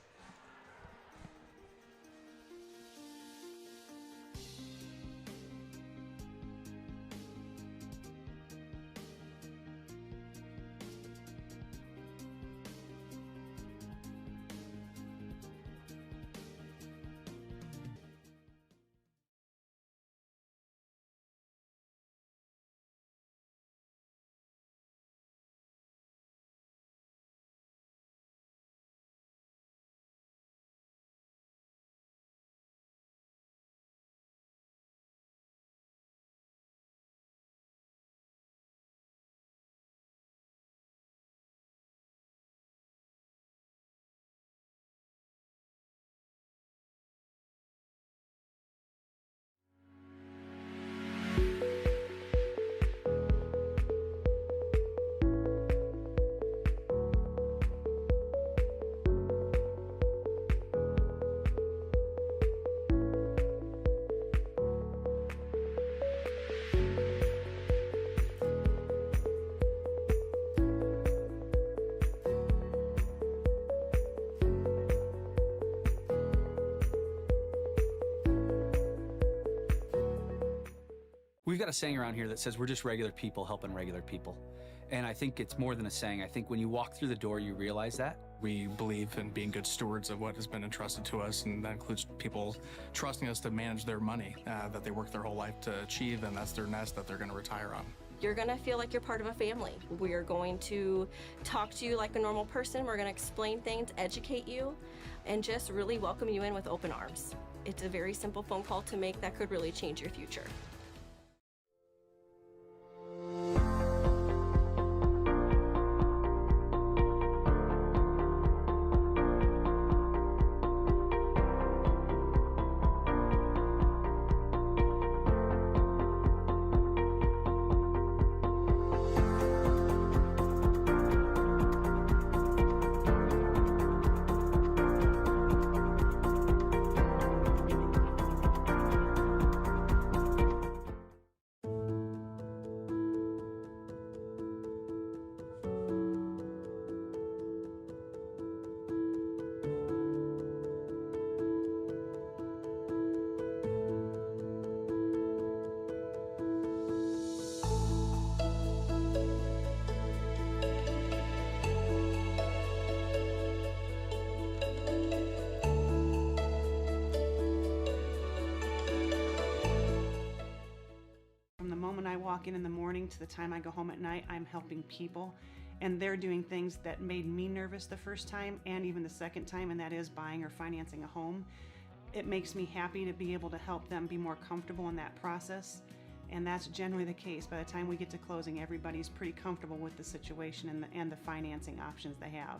We've got a saying around here that says we're just regular people helping regular people. And I think it's more than a saying. I think when you walk through the door, you realize that. We believe in being good stewards of what has been entrusted to us, and that includes people trusting us to manage their money that they work their whole life to achieve, and that's their nest that they're going to retire on. You're going to feel like you're part of a family. We are going to talk to you like a normal person. We're going to explain things, educate you, and just really welcome you in with open arms. It's a very simple phone call to make that could really change your future. From the moment I walk in the morning to the time I go home at night, I'm helping people, and they're doing things that made me nervous the first time and even the second time, and that is buying or financing a home. It makes me happy to be able to help them be more comfortable in that process, and that's generally the case. By the time we get to closing, everybody's pretty comfortable with the situation and the financing options they have.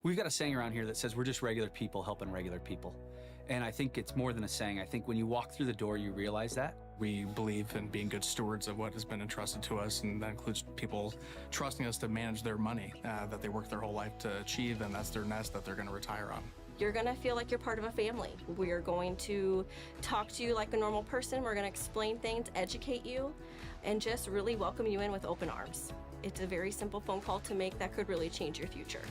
We've got a saying around here that says we're just regular people helping regular people. And I think it's more than a saying. I think when you walk through the door, you realize that. We believe in being good stewards of what has been entrusted to us, and that includes people trusting us to manage their money that they work their whole life to achieve, and that's their nest that they're going to retire on. You're going to feel like you're part of a family. We are going to talk to you like a normal person. We're going to explain things, educate you, and just really welcome you in with open arms. It's a very simple phone call to make that could really change your future.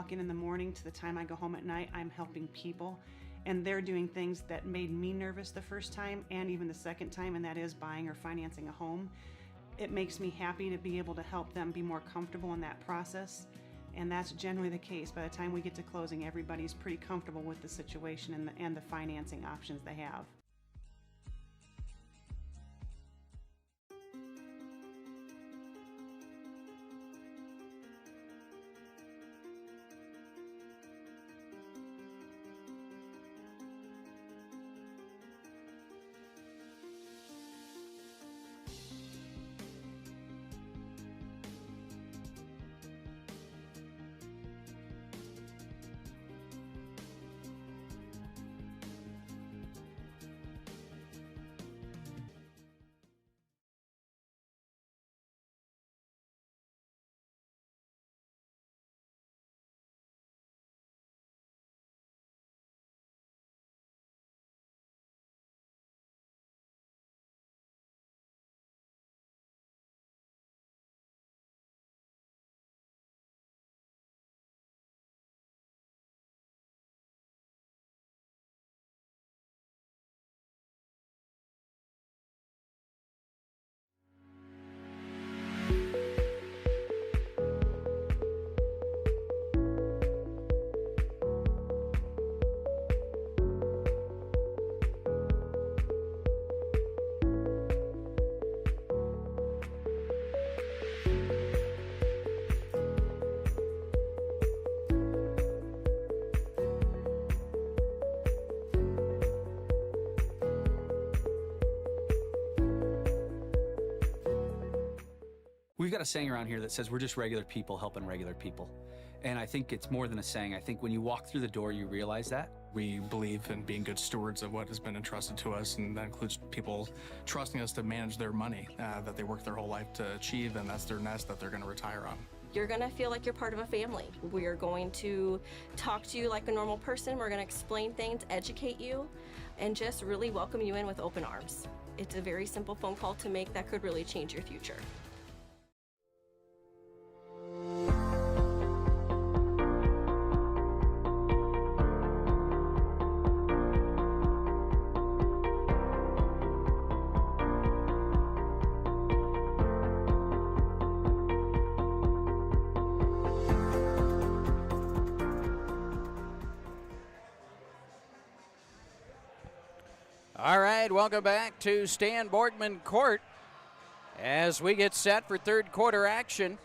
walk in the morning to the time I go home at night, I'm helping people. And they're doing things that made me nervous the first time and even the second time, and that is buying or financing a home. It makes me happy to be able to help them be more comfortable in that process. And that's generally the case. By the time we get to closing, everybody's pretty comfortable with the situation and the financing options they have. We've got a saying around here that says we're just regular people helping regular people. And I think it's more than a saying. I think when you walk through the door, you realize that. We believe in being good stewards of what has been entrusted to us, and that includes people trusting us to manage their money that they work their whole life to achieve, and that's their nest that they're going to retire on. You're going to feel like you're part of a family. We're going to talk to you like a normal person. We're going to explain things, educate you, and just really welcome you in with open arms. It's a very simple phone call to make that could really change your future. All right, welcome back to Stan Borgman Court as we get set for third quarter action.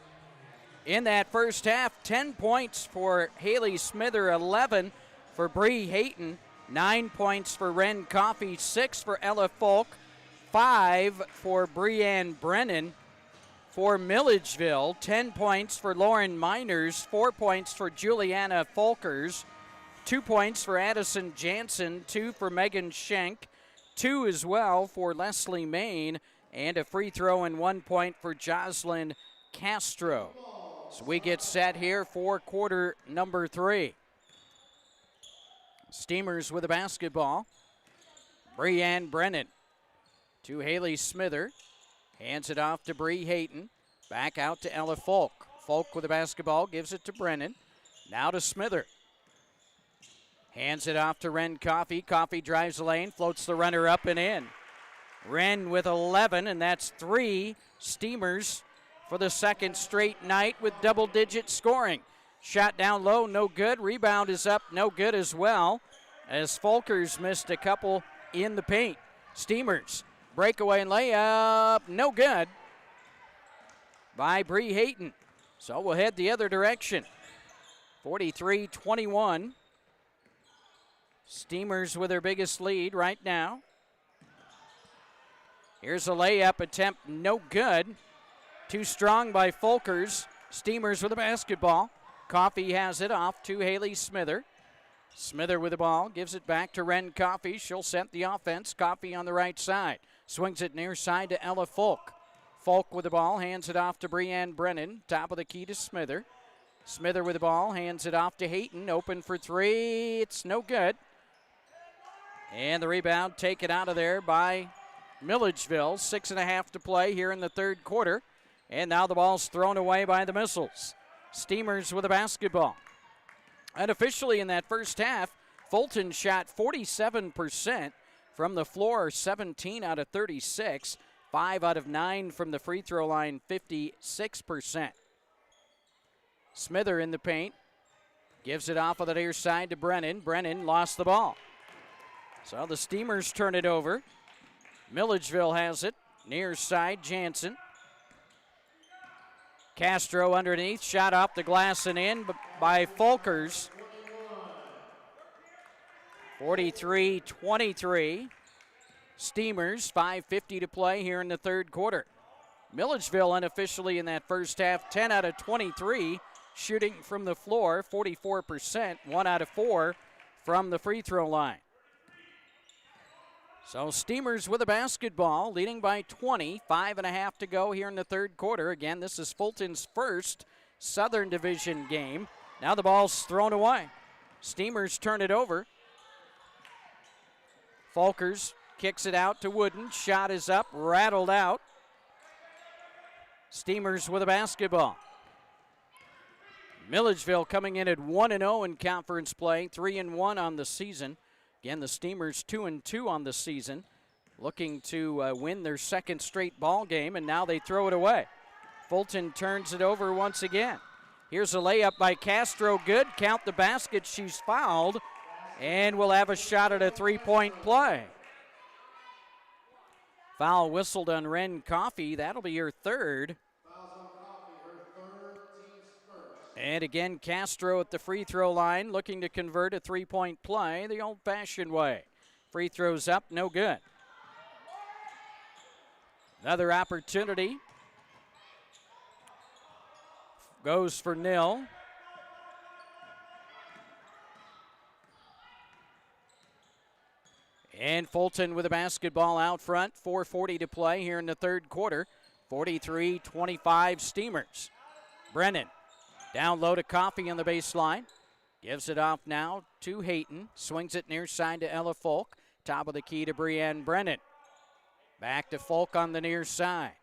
In that first half, 10 points for Haley Smither, 11 for Bree Hayton, 9 points for Ren Coffey, 6 for Ella Folk, 5 for Breanne Brennan. For Milledgeville, 10 points for Lauren Miners, 4 points for Juliana Folkers, 2 points for Addison Jansen, 2 for Megan Schenk, 2 as well for Leslie Main, and a free throw and 1 point for Jocelyn Castro. So we get set here for quarter number 3. Steamers with the basketball. Breanne Brennan to Haley Smither. Hands it off to Bree Hayton. Back out to Ella Folk. Folk with the basketball, gives it to Brennan. Now to Smither. Hands it off to Ren Coffey. Coffey drives the lane, floats the runner up and in. Ren with 11, and that's 3 Steamers for the second straight night with double-digit scoring. Shot down low, no good. Rebound is up, no good as well, as Folkers missed a couple in the paint. Steamers, breakaway and layup, no good by Bree Hayton. So we'll head the other direction. 43-21. Steamers with their biggest lead right now. Here's a layup attempt, no good. Too strong by Folkers. Steamers with the basketball. Coffey has it off to Haley Smither. Smither with the ball, gives it back to Ren Coffey. She'll set the offense. Coffey on the right side. Swings it near side to Ella Folk. Folk with the ball, hands it off to Breanne Brennan. Top of the key to Smither. Smither with the ball, hands it off to Hayton. Open for 3, it's no good. And the rebound taken out of there by Milledgeville. 6.5 to play here in the third quarter. And now the ball's thrown away by the Missiles. Steamers with the basketball. And officially in that first half, Fulton shot 47% from the floor, 17 out of 36, 5 out of 9 from the free throw line, 56%. Smither in the paint, gives it off of the near side to Brennan. Brennan lost the ball. So the Steamers turn it over. Milledgeville has it, near side, Jansen. Castro underneath, shot off the glass and in by Folkers. 43-23. Steamers, 5:50 to play here in the third quarter. Milledgeville unofficially in that first half, 10 out of 23, shooting from the floor, 44%, 1 out of 4 from the free throw line. So Steamers with a basketball, leading by 20, 5.5 to go here in the third quarter. Again, this is Fulton's first Southern Division game. Now the ball's thrown away. Steamers turn it over. Folkers kicks it out to Wooden. Shot is up, rattled out. Steamers with a basketball. Milledgeville coming in at 1-0 in conference play, 3-1 on the season. Again, the Steamers 2-2 on the season, looking to win their second straight ball game, and now they throw it away. Fulton turns it over once again. Here's a layup by Castro, good. Count the basket, she's fouled, and we'll have a shot at a three-point play. Foul whistled on Ren Coffey. That'll be her third. And again, Castro at the free throw line looking to convert a three-point play the old-fashioned way. Free throws up, no good. Another opportunity. Goes for nil. And Fulton with a basketball out front. 4:40 to play here in the third quarter. 43-25 Steamers. Brennan down low to Coffey on the baseline. Gives it off now to Hayton. Swings it near side to Ella Folk. Top of the key to Brianne Brennan. Back to Folk on the near side.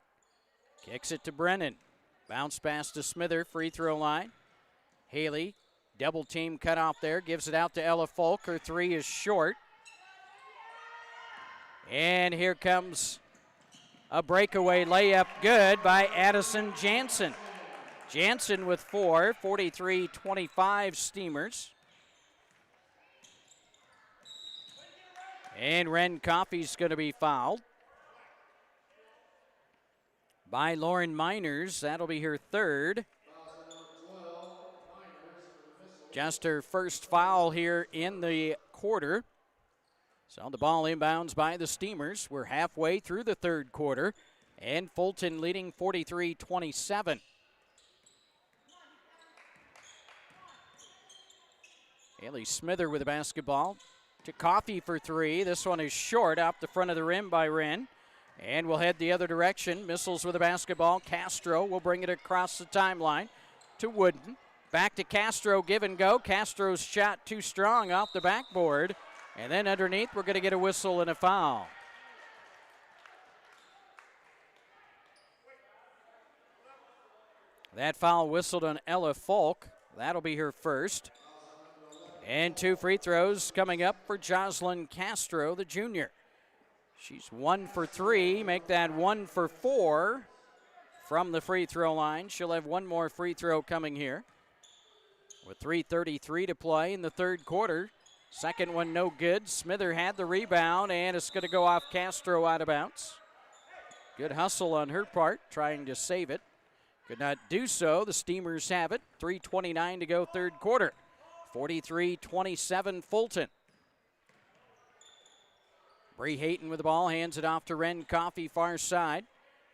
Kicks it to Brennan. Bounce pass to Smither, free throw line. Haley, double team cut off there. Gives it out to Ella Folk. Her three is short. And here comes a breakaway layup, good by Addison Jansen. Jansen with 4, 43-25 Steamers. And Ren Coffey's going to be fouled by Lauren Miners. That'll be her third. Just her first foul here in the quarter. So the ball inbounds by the Steamers. We're halfway through the third quarter, and Fulton leading 43-27. Haley Smither with the basketball to Coffey for three. This one is short off the front of the rim by Wren. And we'll head the other direction. Missiles with the basketball. Castro will bring it across the timeline to Wooden. Back to Castro, give and go. Castro's shot too strong off the backboard. And then underneath, we're going to get a whistle and a foul. That foul whistled on Ella Folk. That'll be her first. And 2 free throws coming up for Jocelyn Castro, the junior. She's 1 for 3, make that 1 for 4 from the free throw line. She'll have one more free throw coming here. With 3:33 to play in the third quarter. Second one no good. Smither had the rebound, and it's going to go off Castro out of bounds. Good hustle on her part, trying to save it. Could not do so. The Steamers have it. 3:29 to go third quarter. 43-27 Fulton. Bree Hayton with the ball, hands it off to Ren Coffey, far side.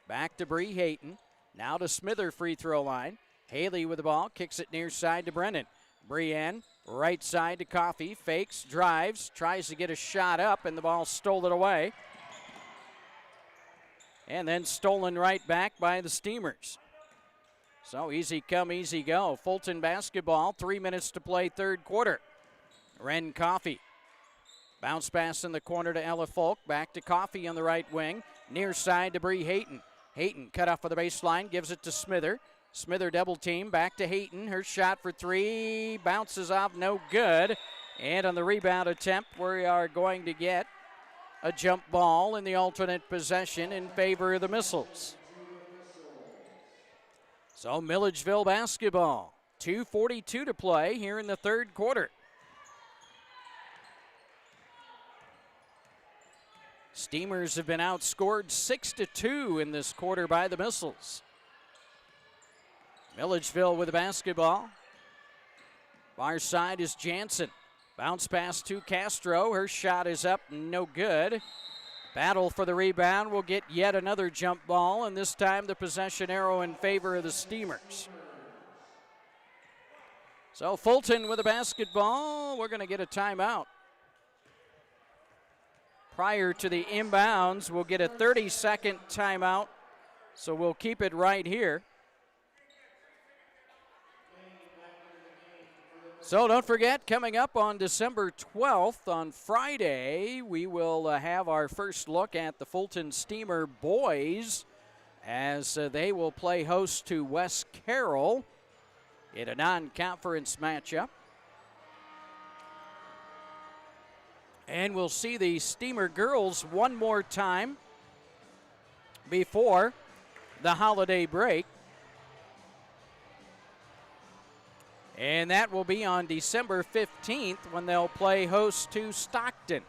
Back to Bree Hayton. Now to Smither, free throw line. Haley with the ball, kicks it near side to Brennan. Brienne, right side to Coffey, fakes, drives, tries to get a shot up, and the ball stolen away. And then stolen right back by the Steamers. So easy come, easy go. Fulton basketball, 3 minutes to play third quarter. Ren Coffey. Bounce pass in the corner to Ella Folk. Back to Coffey on the right wing. Near side to Bree Hayton. Hayton cut off for the baseline, gives it to Smither. Smither double team, back to Hayton. Her shot for three, bounces off, no good. And on the rebound attempt, we are going to get a jump ball in the alternate possession in favor of the Missiles. So Milledgeville basketball, 2:42 to play here in the third quarter. Steamers have been outscored 6-2 in this quarter by the Missiles. Milledgeville with the basketball. Far side is Jansen. Bounce pass to Castro. Her shot is up, no good. Battle for the rebound will get yet another jump ball, and this time the possession arrow in favor of the Steamers. So Fulton with the basketball. We're going to get a timeout. Prior to the inbounds, we'll get a 30-second timeout, so we'll keep it right here. So don't forget, coming up on December 12th, on Friday, we will have our first look at the Fulton Steamer boys as they will play host to West Carroll in a non-conference matchup. And we'll see the Steamer girls one more time before the holiday break. And that will be on December 15th when they'll play host to Stockton.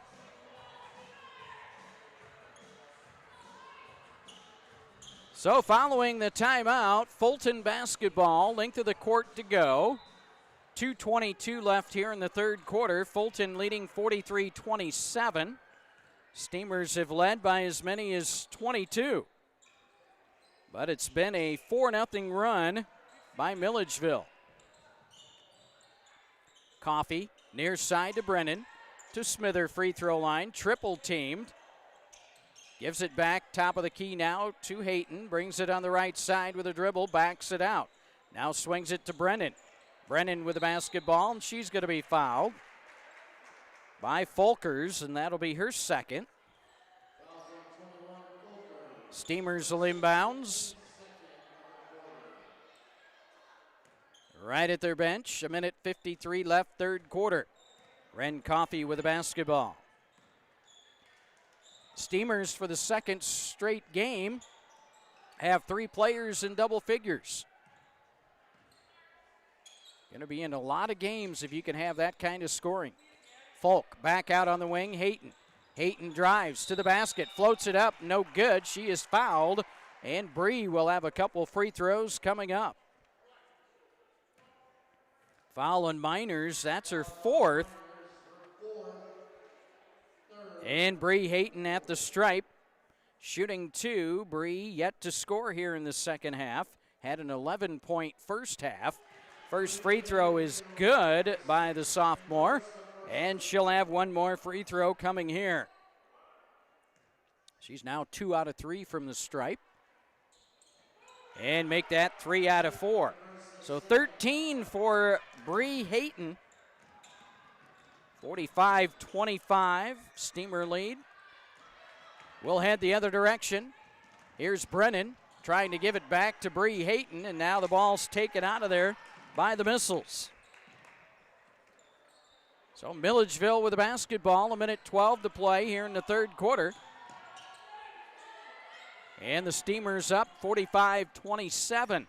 So following the timeout, Fulton basketball, length of the court to go. 2:22 left here in the third quarter. Fulton leading 43-27. Steamers have led by as many as 22. But it's been a 4-0 run by Milledgeville. Coffey, near side to Brennan, to Smither, free throw line, triple teamed. Gives it back, top of the key now to Hayton, brings it on the right side with a dribble, backs it out. Now swings it to Brennan. Brennan with the basketball, and she's going to be fouled by Folkers, and that'll be her second. Steamers will inbounds. Right at their bench, 1:53 left, third quarter. Ren Coffey with the basketball. Steamers, for the second straight game, have 3 players in double figures. Going to be in a lot of games if you can have that kind of scoring. Folk back out on the wing, Hayton. Hayton drives to the basket, floats it up, no good. She is fouled, and Bree will have a couple free throws coming up. Foul on Miners, that's her 4th. And Bree Hayton at the stripe. Shooting 2, Bree yet to score here in the second half. Had an 11-point first half. First free throw is good by the sophomore, and she'll have one more free throw coming here. She's now 2 out of 3 from the stripe. And make that 3 out of 4. So 13 for Bree Hayton. 45-25, Steamer lead. We'll head the other direction. Here's Brennan trying to give it back to Bree Hayton, and now the ball's taken out of there by the Missiles. So Milledgeville with the basketball, 1:12 to play here in the third quarter. And the Steamers up 45-27.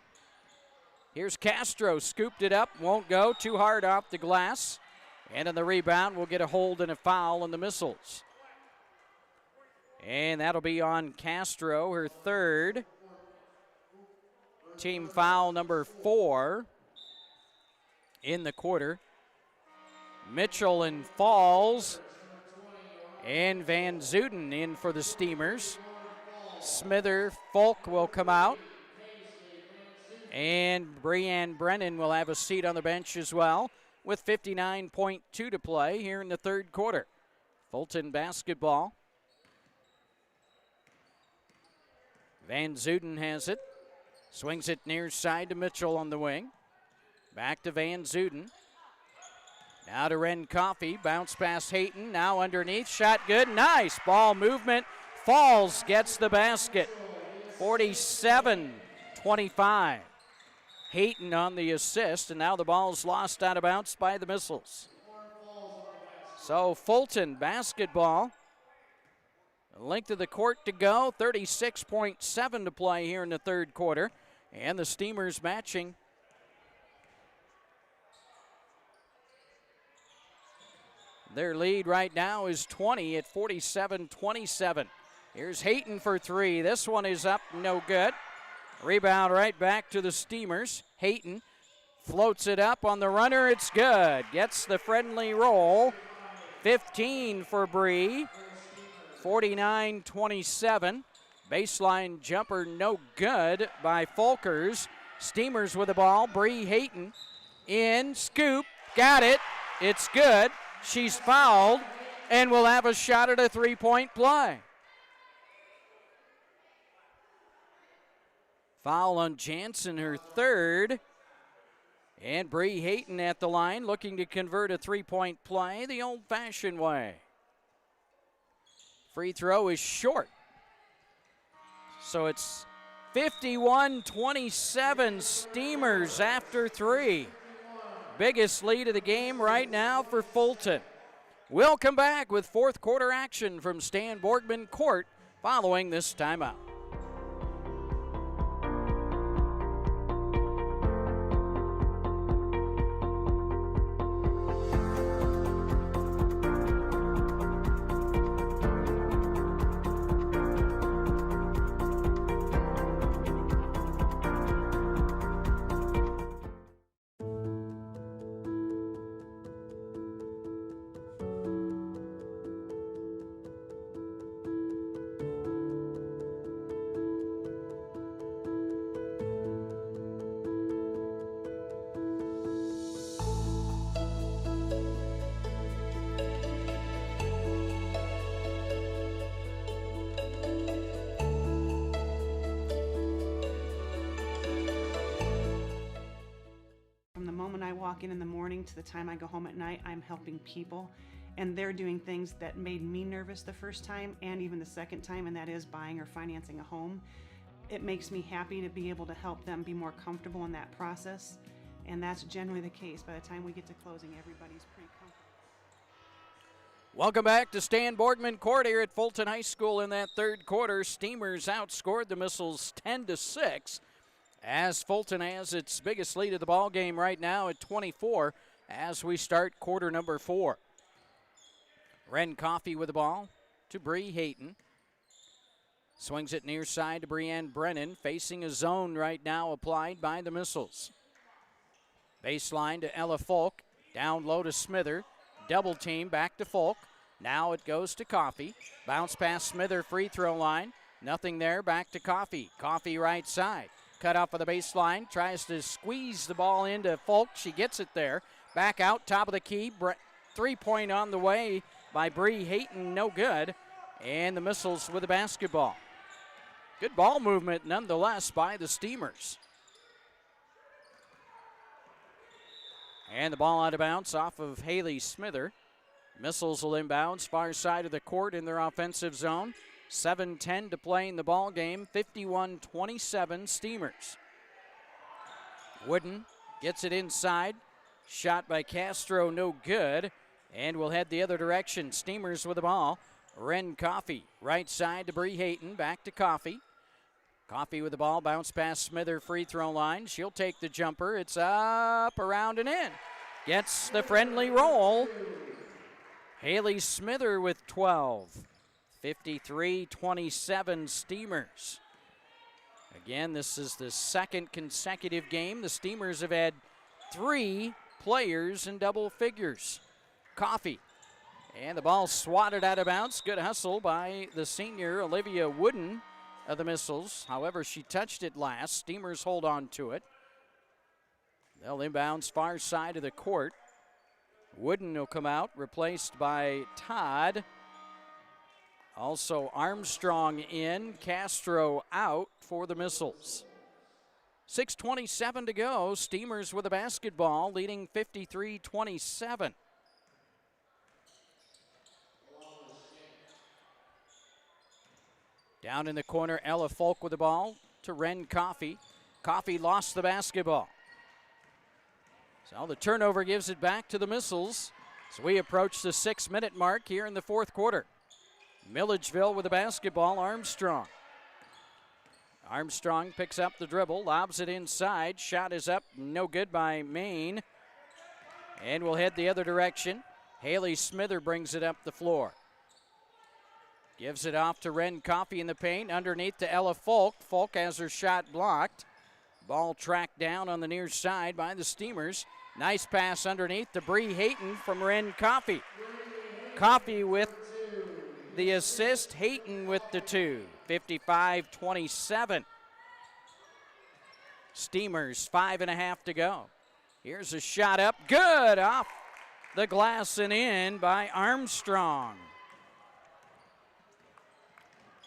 Here's Castro, scooped it up, won't go, too hard off the glass. And on the rebound, we'll get a hold and a foul on the Missiles. And that'll be on Castro, her 3rd. Team foul number 4 in the quarter. Mitchell and Falls. And Van Zuden in for the Steamers. Smither, Folk will come out. And Breanne Brennan will have a seat on the bench as well, with 59.2 to play here in the third quarter. Fulton basketball. Van Zuden has it. Swings it near side to Mitchell on the wing. Back to Van Zuden. Now to Ren Coffey. Bounce pass Hayton. Now underneath. Shot good. Nice ball movement. Falls gets the basket. 47-25. Hayton on the assist, and now the ball's lost out of bounds by the Missiles. So Fulton basketball. Length of the court to go, 36.7 to play here in the third quarter. And the Steamers matching. Their lead right now is 20 at 47-27. Here's Hayton for three. This one is up, no good. Rebound right back to the Steamers. Hayton floats it up on the runner. It's good. Gets the friendly roll. 15 for Bree. 49-27. Baseline jumper no good by Folkers. Steamers with the ball. Bree Hayton in. Scoop. Got it. It's good. She's fouled and will have a shot at a three-point play. Foul on Jansen, her third. And Bree Hayton at the line looking to convert a three-point play the old-fashioned way. Free throw is short. So it's 51-27 Steamers after three. Biggest lead of the game right now for Fulton. We'll come back with fourth quarter action from Stan Borgman Court following this timeout. In the morning to the time I go home at night, I'm helping people, and they're doing things that made me nervous the first time and even the second time, and that is buying or financing a home. It makes me happy to be able to help them be more comfortable in that process, and that's generally the case. By the time we get to closing, everybody's pretty comfortable. Welcome back to Stan Borgman Court here at Fulton High School. In that third quarter, Steamers outscored the Missiles 10-6. As Fulton has its biggest lead of the ball game right now at 24 as we start quarter number 4. Ren Coffey with the ball to Bree Hayton. Swings it near side to Breanne Brennan, facing a zone right now applied by the Missiles. Baseline to Ella Folk, down low to Smither. Double team back to Folk. Now it goes to Coffey. Bounce past Smither, free throw line. Nothing there, back to Coffey. Coffey right side. Cut off of the baseline, tries to squeeze the ball into Folk. She gets it there. Back out, top of the key. Three-point on the way by Bree Hayton, no good. And the Missiles with the basketball. Good ball movement nonetheless by the Steamers. And the ball out of bounds off of Haley Smither. Missiles will inbounds far side of the court in their offensive zone. 7:10 to play in the ball game, 51-27 Steamers. Wooden gets it inside. Shot by Castro, no good. And we'll head the other direction. Steamers with the ball. Ren Coffey, right side to Bree Hayton, back to Coffey. Coffey with the ball, bounce past Smither, free throw line. She'll take the jumper. It's up, around, and in. Gets the friendly roll. Haley Smither with 12. 53-27 Steamers. Again, this is the second consecutive game. The Steamers have had 3 players in double figures. Coffey. And the ball swatted out of bounds. Good hustle by the senior Olivia Wooden of the Missiles. However, she touched it last. Steamers hold on to it. They'll inbounds far side of the court. Wooden will come out, replaced by Todd. Also Armstrong in, Castro out for the Missiles. 6:27 to go. Steamers with the basketball, leading 53-27. Down in the corner, Ella Folk with the ball to Ren Coffey. Coffey lost the basketball. So the turnover gives it back to the Missiles as we approach the 6-minute mark here in the fourth quarter. Milledgeville with the basketball, Armstrong. Armstrong picks up the dribble, lobs it inside. Shot is up, no good by Maine. And we'll head the other direction. Haley Smither brings it up the floor. Gives it off to Ren Coffey in the paint, underneath to Ella Folk. Folk has her shot blocked. Ball tracked down on the near side by the Steamers. Nice pass underneath to Bree Hayton from Ren Coffey. Coffey with the assist, Hayton with the two. 55-27. Steamers, 5.5 to go. Here's a shot up, good, off the glass and in by Armstrong.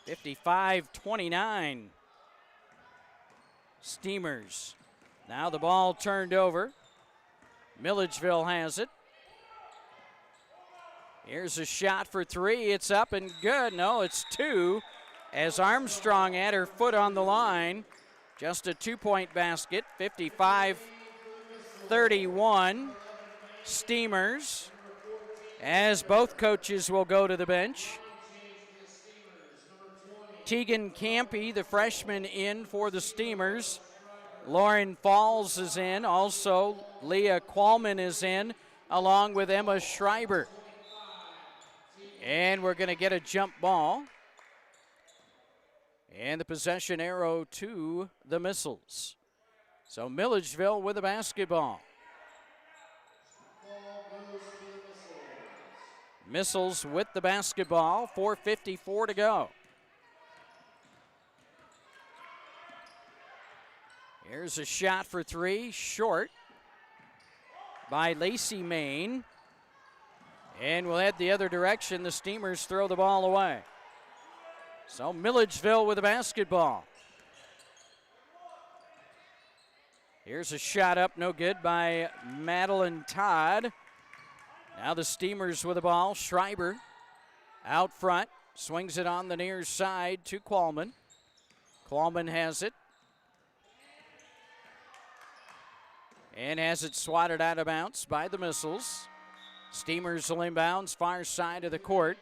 55-29. Steamers. Now the ball turned over. Milledgeville has it. Here's a shot for three. It's up and good. No, it's two. As Armstrong had her foot on the line. Just a 2-point basket. 55-31. Steamers. As both coaches will go to the bench. Tegan Campy, the freshman, in for the Steamers. Lauren Falls is in. Also, Leah Qualman is in, along with Emma Schreiber. And we're going to get a jump ball. And the possession arrow to the Missiles. So Milledgeville with the basketball. Missiles with the basketball, 4:54 to go. Here's a shot for three, short by Lacey Main. And we'll head the other direction. The Steamers throw the ball away. So Milledgeville with the basketball. Here's a shot up, no good by Madeline Todd. Now the Steamers with the ball. Schreiber out front, swings it on the near side to Qualman. Qualman has it. And has it swatted out of bounds by the Missiles. Steamers will inbounds, far side of the court.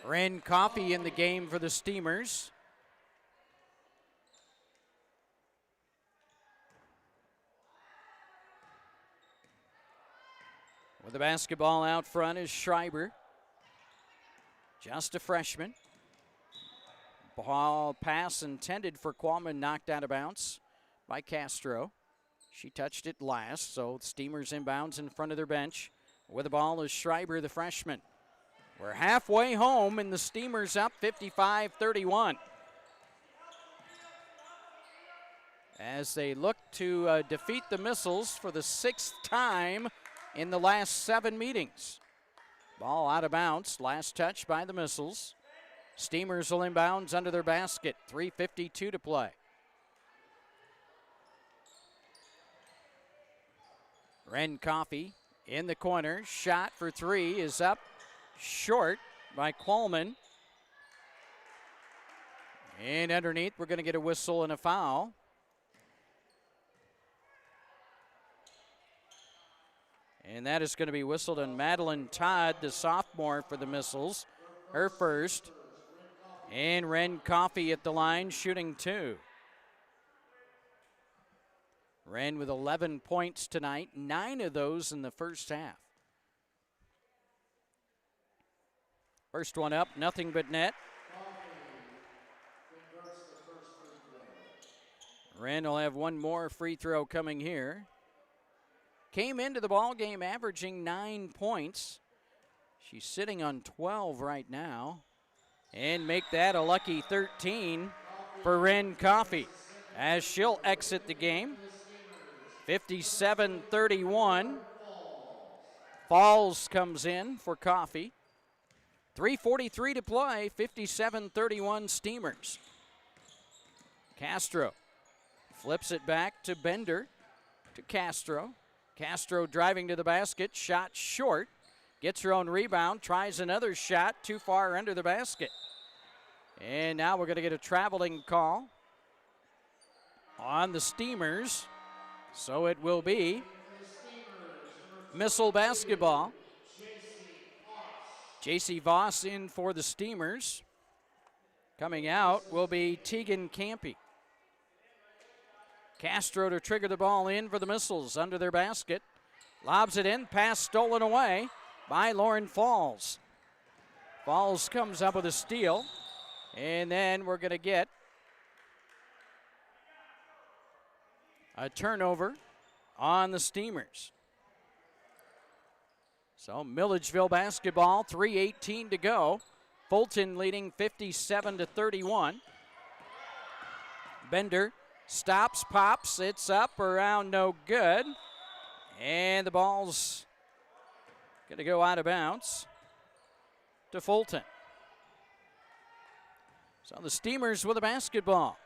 Ren Coffey in the game for the Steamers. With the basketball out front is Schreiber. Just a freshman. Ball pass intended for Qualman, knocked out of bounds by Castro. She touched it last, so Steamers inbounds in front of their bench. With the ball is Schreiber, the freshman. We're halfway home, and the Steamers up 55-31. As they look to defeat the Missiles for the 6th time in the last 7 meetings. Ball out of bounds, last touch by the Missiles. Steamers will inbounds under their basket, 3:52 to play. Ren Coffey in the corner, shot for three is up, short by Qualman. And underneath, we're going to get a whistle and a foul. And that is going to be whistled on Madeline Todd, the sophomore for the Missiles, her first. And Ren Coffey at the line, shooting two. Ren with 11 points tonight, 9 of those in the first half. First one up, nothing but net. Ren will have one more free throw coming here. Came into the ball game averaging 9 points. She's sitting on 12 right now. And make that a lucky 13 for Ren Coffey as she'll exit the game. 57-31. Falls comes in for Coffey. 3:43 to play, 57-31 Steamers. Castro flips it back to Bender, to Castro. Castro driving to the basket, shot short. Gets her own rebound, tries another shot, too far under the basket. And now we're going to get a traveling call on the Steamers. So it will be Missile basketball. JC Voss in for the Steamers. Coming out will be Tegan Campy. Castro to trigger the ball in for the Missiles under their basket. Lobs it in, pass stolen away by Lauren Falls. Falls comes up with a steal, and then we're going to get a turnover on the Steamers. So Milledgeville basketball, 3:18 to go. Fulton leading 57-31. Bender stops, pops, it's up, around, no good. And the ball's going to go out of bounds to Fulton. So the Steamers with the basketball.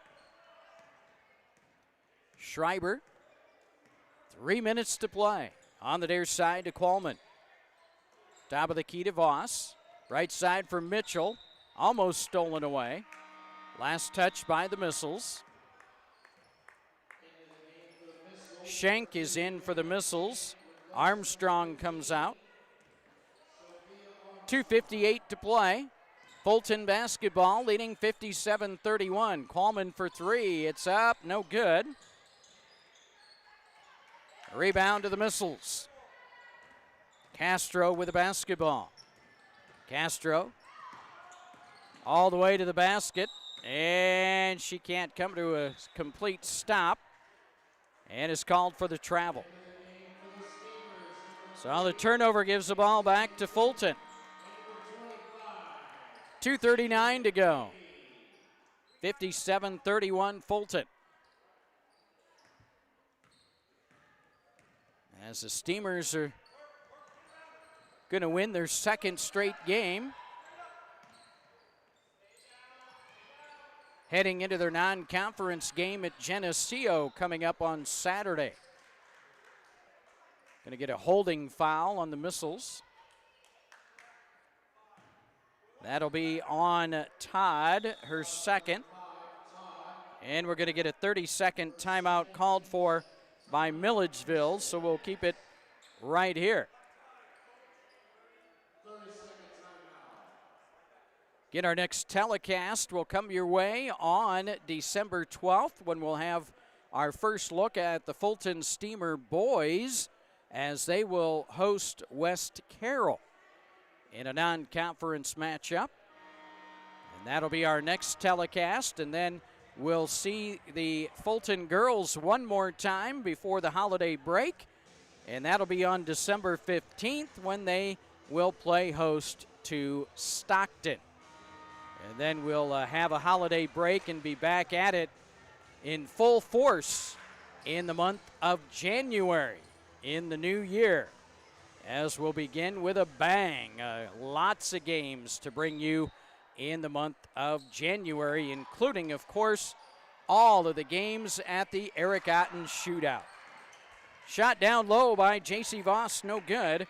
Schreiber, 3 minutes to play. On the near side to Qualman. Top of the key to Voss. Right side for Mitchell. Almost stolen away. Last touch by the Missiles. Schenk is in for the Missiles. Armstrong comes out. 2:58 to play. Fulton basketball leading 57-31. Qualman for three. It's up, no good. Rebound to the Missiles. Castro with the basketball. Castro all the way to the basket, and she can't come to a complete stop, and is called for the travel. So the turnover gives the ball back to Fulton. 2:39 to go. 57-31 Fulton. As the Steamers are going to win their second straight game. Heading into their non-conference game at Geneseo coming up on Saturday. Going to get a holding foul on the Missiles. That'll be on Todd, her second. And we're going to get a 30-second timeout called for by Milledgeville, so we'll keep it right here. Again, our next telecast will come your way on December 12th when we'll have our first look at the Fulton Steamer boys as they will host West Carroll in a non-conference matchup. And that'll be our next telecast, and then we'll see the Fulton girls one more time before the holiday break, and that'll be on December 15th when they will play host to Stockton. And then we'll have a holiday break and be back at it in full force in the month of January in the new year, as we'll begin with a bang. Lots of games to bring you in the month of January, including, of course, all of the games at the Eric Otten Shootout. Shot down low by J.C. Voss, no good.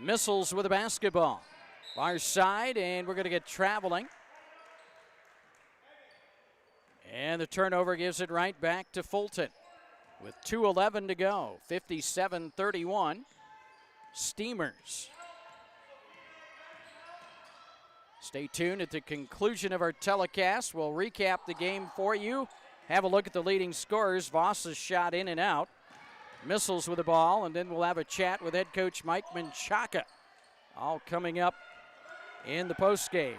Missiles with a basketball. Far side, and we're going to get traveling. And the turnover gives it right back to Fulton with 2:11 to go. 57-31 Steamers. Stay tuned. At the conclusion of our telecast, we'll recap the game for you. Have a look at the leading scorers. Voss's shot in and out. Missiles with the ball, and then we'll have a chat with head coach Mike Menchaca. All coming up in the postgame.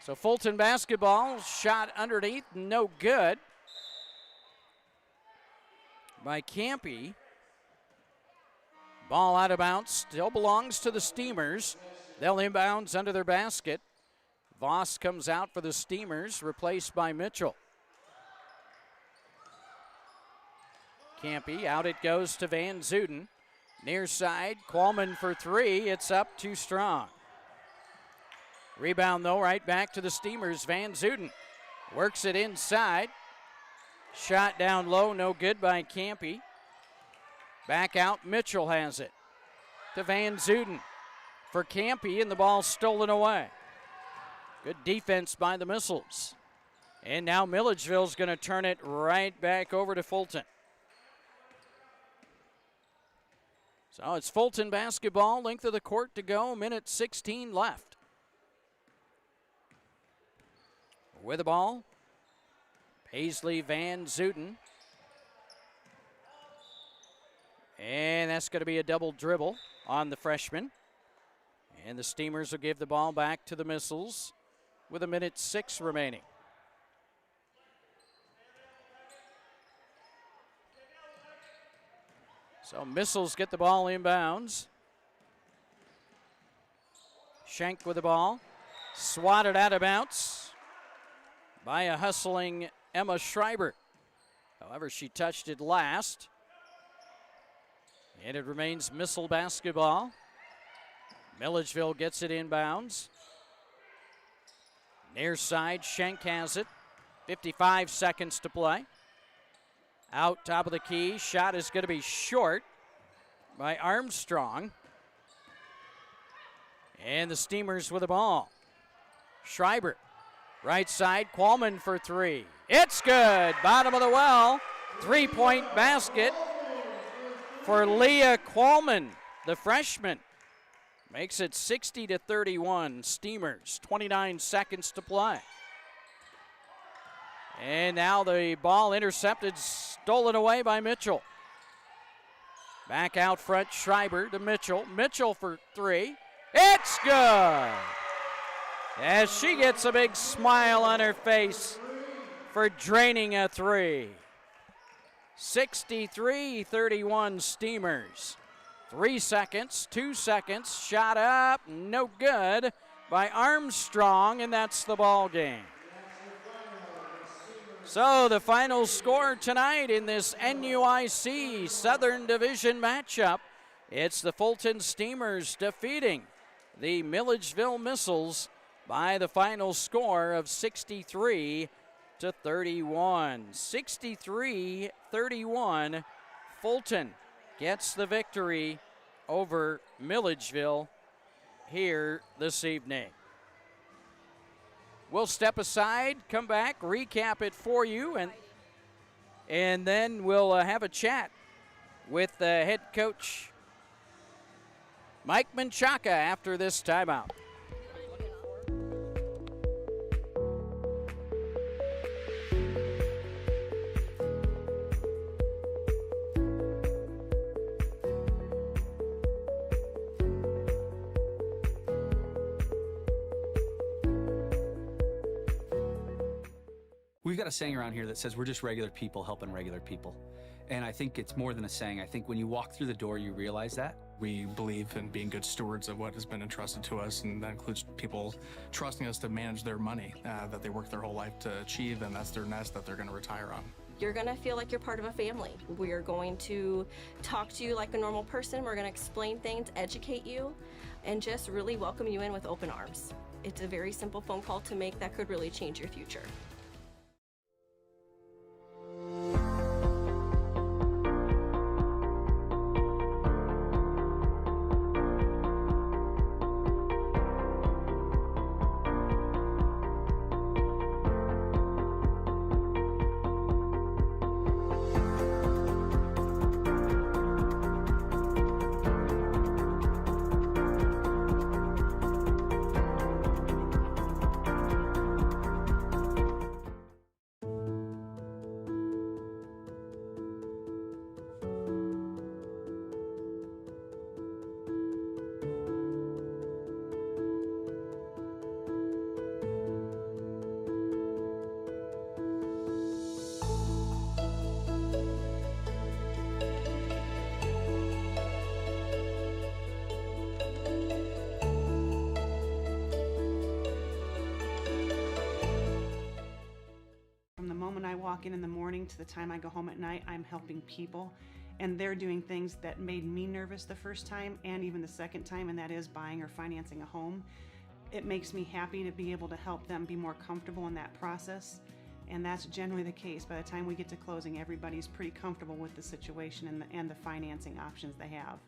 So Fulton basketball, shot underneath, no good by Campy. Ball out of bounds, still belongs to the Steamers. They'll inbounds under their basket. Voss comes out for the Steamers, replaced by Mitchell. Campy, out it goes to Van Zuden. Near side, Qualman for three, it's up, too strong. Rebound, though, right back to the Steamers. Van Zuden works it inside. Shot down low, no good by Campy. Back out, Mitchell has it to Van Zuden for Campy, and the ball stolen away. Good defense by the Missiles. And now Milledgeville's going to turn it right back over to Fulton. So it's Fulton basketball, length of the court to go, minute 16 left. With the ball, Paisley Van Zuten. And that's going to be a double dribble on the freshman. And the Steamers will give the ball back to the Missiles with a minute 6 remaining. So Missiles get the ball inbounds. Schenk with the ball. Swatted out of bounds by a hustling Emma Schreiber. However, she touched it last. And it remains Missile basketball. Milledgeville gets it inbounds. Near side, Schenk has it. 55 seconds to play. Out top of the key, shot is going to be short by Armstrong. And the Steamers with the ball. Schreiber, right side, Qualman for 3. It's good, bottom of the well. 3-point basket for Leah Qualman, the freshman. Makes it 60-31, Steamers, 29 seconds to play. And now the ball intercepted, stolen away by Mitchell. Back out front, Schreiber to Mitchell. Mitchell for 3. It's good! As she gets a big smile on her face for draining a 3. 63-31 Steamers. 3 seconds, 2 seconds, shot up, no good by Armstrong, and that's the ball game. So the final score tonight in this NUIC Southern Division matchup, it's the Fulton Steamers defeating the Milledgeville Missiles by the final score of 63-31. 63-31, Fulton gets the victory over Milledgeville here this evening. We'll step aside, come back, recap it for you, and then we'll have a chat with head coach Mike Menchaca after this timeout. We've got a saying around here that says we're just regular people helping regular people. And I think it's more than a saying. I think when you walk through the door, you realize that. We believe in being good stewards of what has been entrusted to us, and that includes people trusting us to manage their money that they work their whole life to achieve, and that's their nest that they're going to retire on. You're going to feel like you're part of a family. We are going to talk to you like a normal person. We're going to explain things, educate you, and just really welcome you in with open arms. It's a very simple phone call to make that could really change your future. walk in the morning to the time I go home at night, I'm helping people. And they're doing things that made me nervous the first time and even the second time, and that is buying or financing a home. It makes me happy to be able to help them be more comfortable in that process. And that's generally the case. By the time we get to closing, everybody's pretty comfortable with the situation and the financing options they have.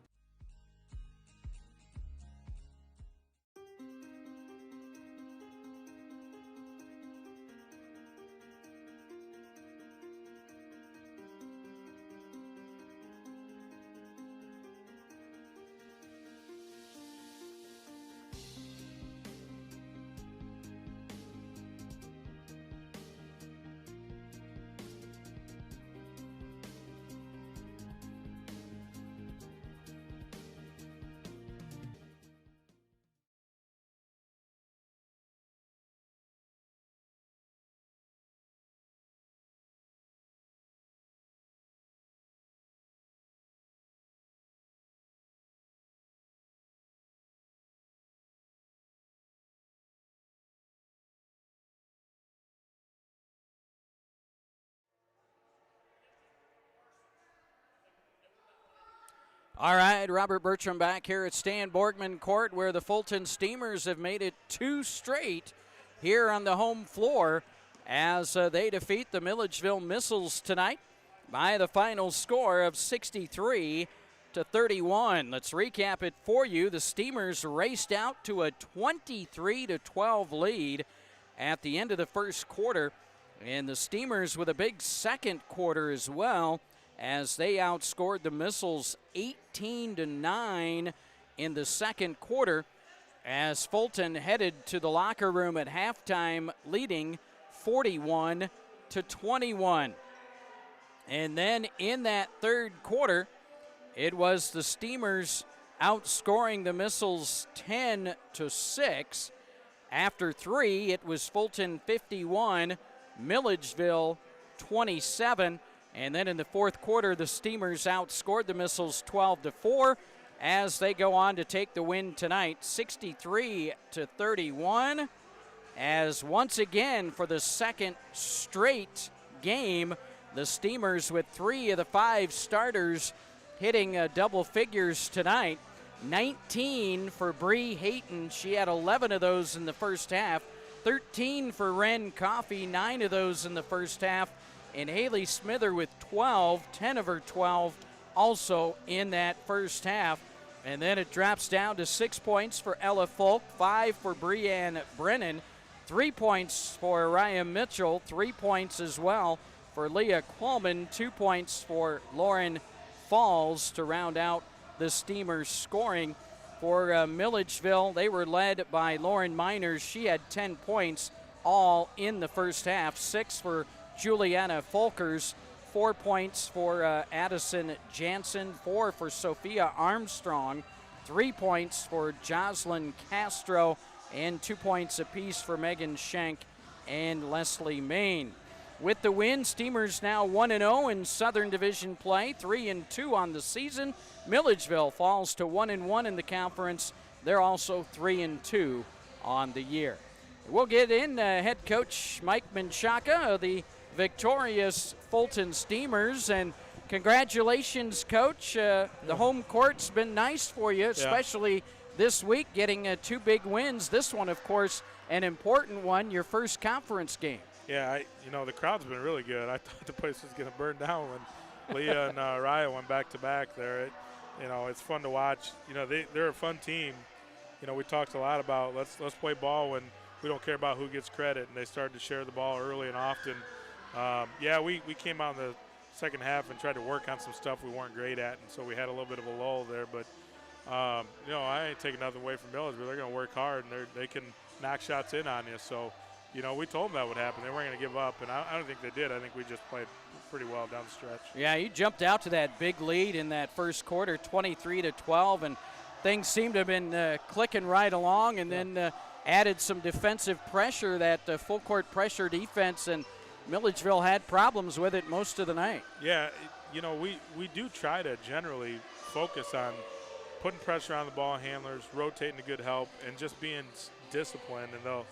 All right, Robert Bertram back here at Stan Borgman Court, where the Fulton Steamers have made it 2 straight here on the home floor as they defeat the Milledgeville Missiles tonight by the final score of 63-31. Let's recap it for you. The Steamers raced out to a 23-12 lead at the end of the first quarter, and the Steamers with a big second quarter as well, as they outscored the Missiles 18-9 in the second quarter, as Fulton headed to the locker room at halftime leading 41-21. And then in that third quarter, it was the Steamers outscoring the Missiles 10-6. After 3, it was Fulton 51, Milledgeville 27. And then in the fourth quarter, the Steamers outscored the Missiles 12-4 as they go on to take the win tonight, 63-31. As once again, for the second straight game, the Steamers with 3 of the 5 starters hitting double figures tonight. 19 for Bree Hayton. She had 11 of those in the first half. 13 for Ren Coffey, 9 of those in the first half. And Haley Smither with 12, 10 of her 12 also in that first half. And then it drops down to 6 points for Ella Folk, 5 for Breanne Brennan, 3 points for Ryan Mitchell, 3 points as well for Leah Qualman, 2 points for Lauren Falls to round out the Steamers scoring. For Milledgeville, they were led by Lauren Miners. She had 10 points all in the first half, 6 for Juliana Folkers, 4 points for Addison Jansen, 4 for Sophia Armstrong, 3 points for Jocelyn Castro, and 2 points apiece for Megan Schenk and Leslie Main. With the win, Steamers now 1-0 in Southern Division play, 3-2 on the season. Milledgeville falls to 1-1 in the conference. They're also 3-2 on the year. We'll get in head coach Mike Menchaca of the victorious Fulton Steamers, and congratulations, Coach. The home court's been nice for you, especially this week, getting 2 big wins. This one, of course, an important one, your first conference game. Yeah, the crowd's been really good. I thought the place was going to burn down when Leah and Raya went back-to-back there. It's fun to watch. They're a fun team. We talked a lot about let's play ball when we don't care about who gets credit, and they started to share the ball early and often. We came out in the second half and tried to work on some stuff we weren't great at, and so we had a little bit of a lull there. But, I ain't taking nothing away from Milledgeville. They're going to work hard, and they can knock shots in on you. So, we told them that would happen. They weren't going to give up, and I don't think they did. I think we just played pretty well down the stretch. Yeah, you jumped out to that big lead in that first quarter, 23-12, and things seemed to have been clicking right along, and then added some defensive pressure, that full court pressure defense, and Milledgeville had problems with it most of the night. Yeah, we do try to generally focus on putting pressure on the ball handlers, rotating to good help, and just being disciplined, and they'll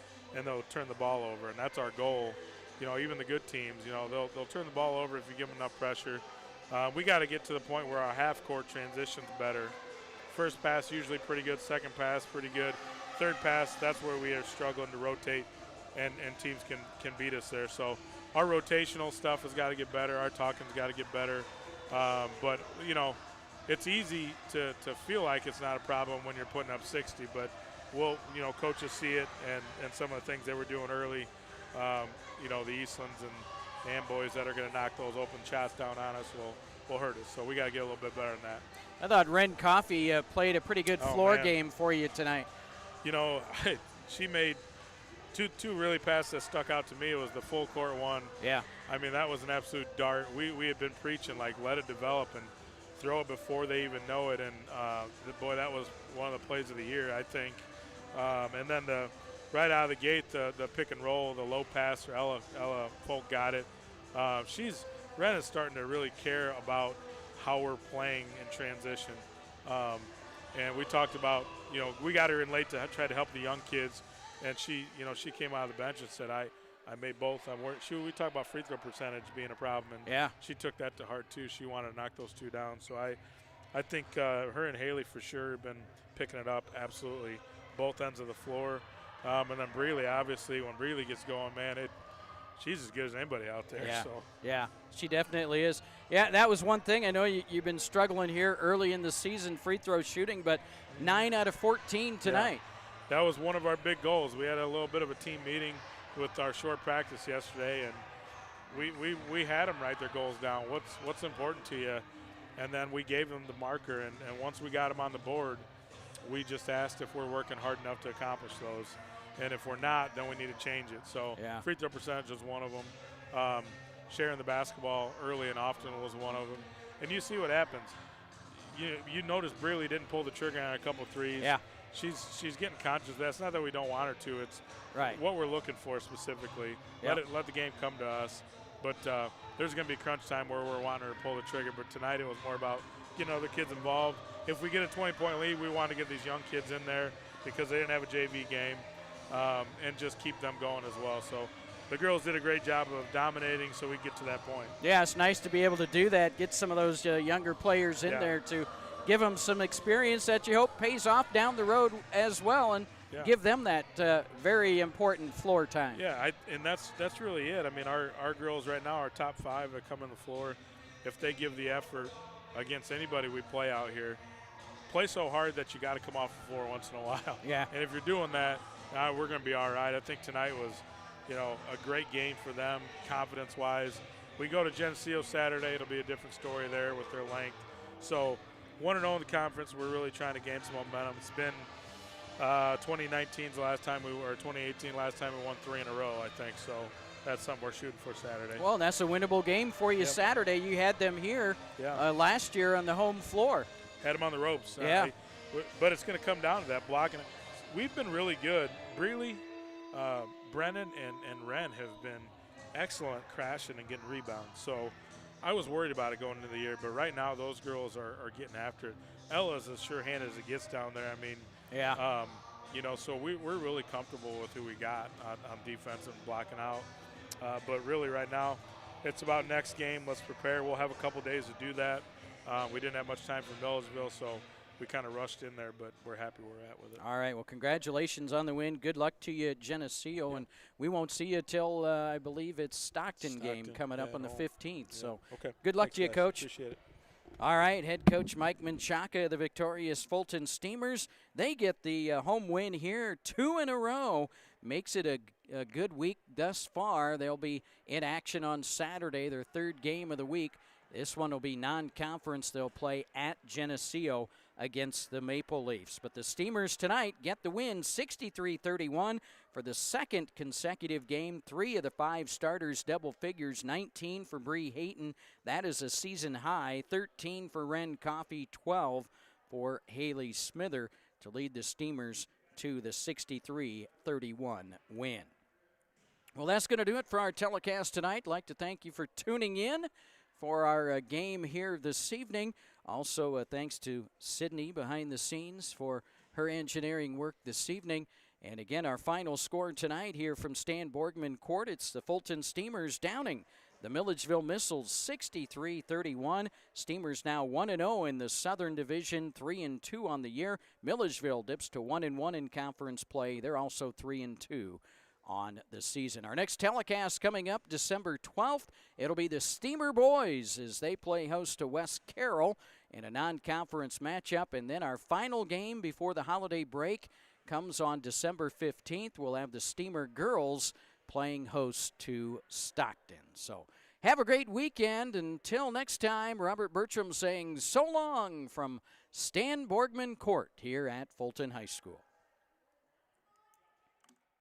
turn the ball over, and that's our goal. Even the good teams, they'll turn the ball over if you give them enough pressure. We got to get to the point where our half-court transition's better. First pass usually pretty good, second pass pretty good. Third pass, that's where we are struggling to rotate, and teams can beat us there. So our rotational stuff has got to get better. Our talking's got to get better. But, it's easy to feel like it's not a problem when you're putting up 60, but coaches see it, and some of the things they were doing early, the Eastlands and Amboys that are going to knock those open shots down on us will hurt us. So we got to get a little bit better than that. I thought Ren Coffey played a pretty good floor game for you tonight. She made two really passes that stuck out to me. It was the full court one. Yeah. I mean, that was an absolute dart. We had been preaching, let it develop and throw it before they even know it. And, boy, that was one of the plays of the year, I think. And then right out of the gate, the pick and roll, the low pass, Ella Folk got it. Ren is starting to really care about how we're playing in transition. And we talked about, we got her in late to try to help the young kids. And she came out of the bench and said, I made both. We talked about free throw percentage being a problem. And she took that to heart, too. She wanted to knock those 2 down. So I think her and Haley for sure have been picking it up absolutely both ends of the floor. And then Breeley, obviously, when Breeley gets going, man, she's as good as anybody out there. Yeah, So. yeah, she definitely is. Yeah, that was one thing. I know you've been struggling here early in the season, free throw shooting, but 9 out of 14 tonight. Yeah. That was one of our big goals. We had a little bit of a team meeting with our short practice yesterday, and we had them write their goals down. What's important to you? And then we gave them the marker, and once we got them on the board, we just asked if we're working hard enough to accomplish those. And if we're not, then we need to change it. So free throw percentage is one of them. Sharing the basketball early and often was one of them. And you see what happens. You notice Breeley didn't pull the trigger on a couple threes. Yeah. She's getting conscious of that. It's not that we don't want her to. It's what we're looking for specifically. Yep. Let the game come to us. But there's going to be crunch time where we're wanting her to pull the trigger. But tonight it was more about getting other kids involved. If we get a 20-point lead, we want to get these young kids in there because they didn't have a JV game, and just keep them going as well. So the girls did a great job of dominating so we get to that point. Yeah, it's nice to be able to do that, get some of those younger players in there to give them some experience that you hope pays off down the road as well, and give them that very important floor time. Yeah, and that's really it. I mean, our girls right now, our top 5 that come on the floor, if they give the effort against anybody we play out here, play so hard that you got to come off the floor once in a while. Yeah. And if you're doing that, we're going to be all right. I think tonight was, a great game for them, confidence-wise. We go to Geneseo Saturday. It'll be a different story there with their length. So 1-0 in the conference. We're really trying to gain some momentum. It's been 2019's the last time or 2018 last time we won 3 in a row, I think. So that's something we're shooting for Saturday. Well, that's a winnable game for you Saturday. You had them here last year on the home floor. Had them on the ropes. Yeah. But it's going to come down to that blocking. We've been really good. Breeley, Brennan, and Wren have been excellent crashing and getting rebounds. So I was worried about it going into the year, but right now those girls are getting after it. Ella's as sure-handed as it gets down there. I mean, so we're really comfortable with who we got on defense and blocking out. But really right now it's about next game. Let's prepare. We'll have a couple days to do that. We didn't have much time for Milledgeville, so we kind of rushed in there, but we're happy where we're at with it. All right, well, congratulations on the win. Good luck to you at Geneseo, and we won't see you till, I believe it's Stockton game coming up on the 15th. So good luck to you, Coach. Appreciate it. All right, head coach Mike Menchaca, the victorious Fulton Steamers. They get the home win here, 2 in a row. Makes it a good week thus far. They'll be in action on Saturday, their 3rd game of the week. This one will be non-conference. They'll play at Geneseo against the Maple Leafs. But the Steamers tonight get the win, 63-31 for the 2nd consecutive game. 3 of the 5 starters double figures, 19 for Bree Hayton. That is a season high. 13 for Wren Coffey, 12 for Haley Smither to lead the Steamers to the 63-31 win. Well, that's going to do it for our telecast tonight. I'd like to thank you for tuning in for our game here this evening. Also, thanks to Sydney behind the scenes for her engineering work this evening. And again, our final score tonight here from Stan Borgman Court, it's the Fulton Steamers downing the Milledgeville Missiles 63-31. Steamers now 1-0 in the Southern Division, 3-2 on the year. Milledgeville dips to 1-1 in conference play. They're also 3-2 on the season. Our next telecast coming up December 12th. It'll be the Steamer Boys as they play host to West Carroll in a non-conference matchup. And then our final game before the holiday break comes on December 15th. We'll have the Steamer Girls playing host to Stockton. So have a great weekend. Until next time, Robert Bertram saying so long from Stan Borgman Court here at Fulton High School.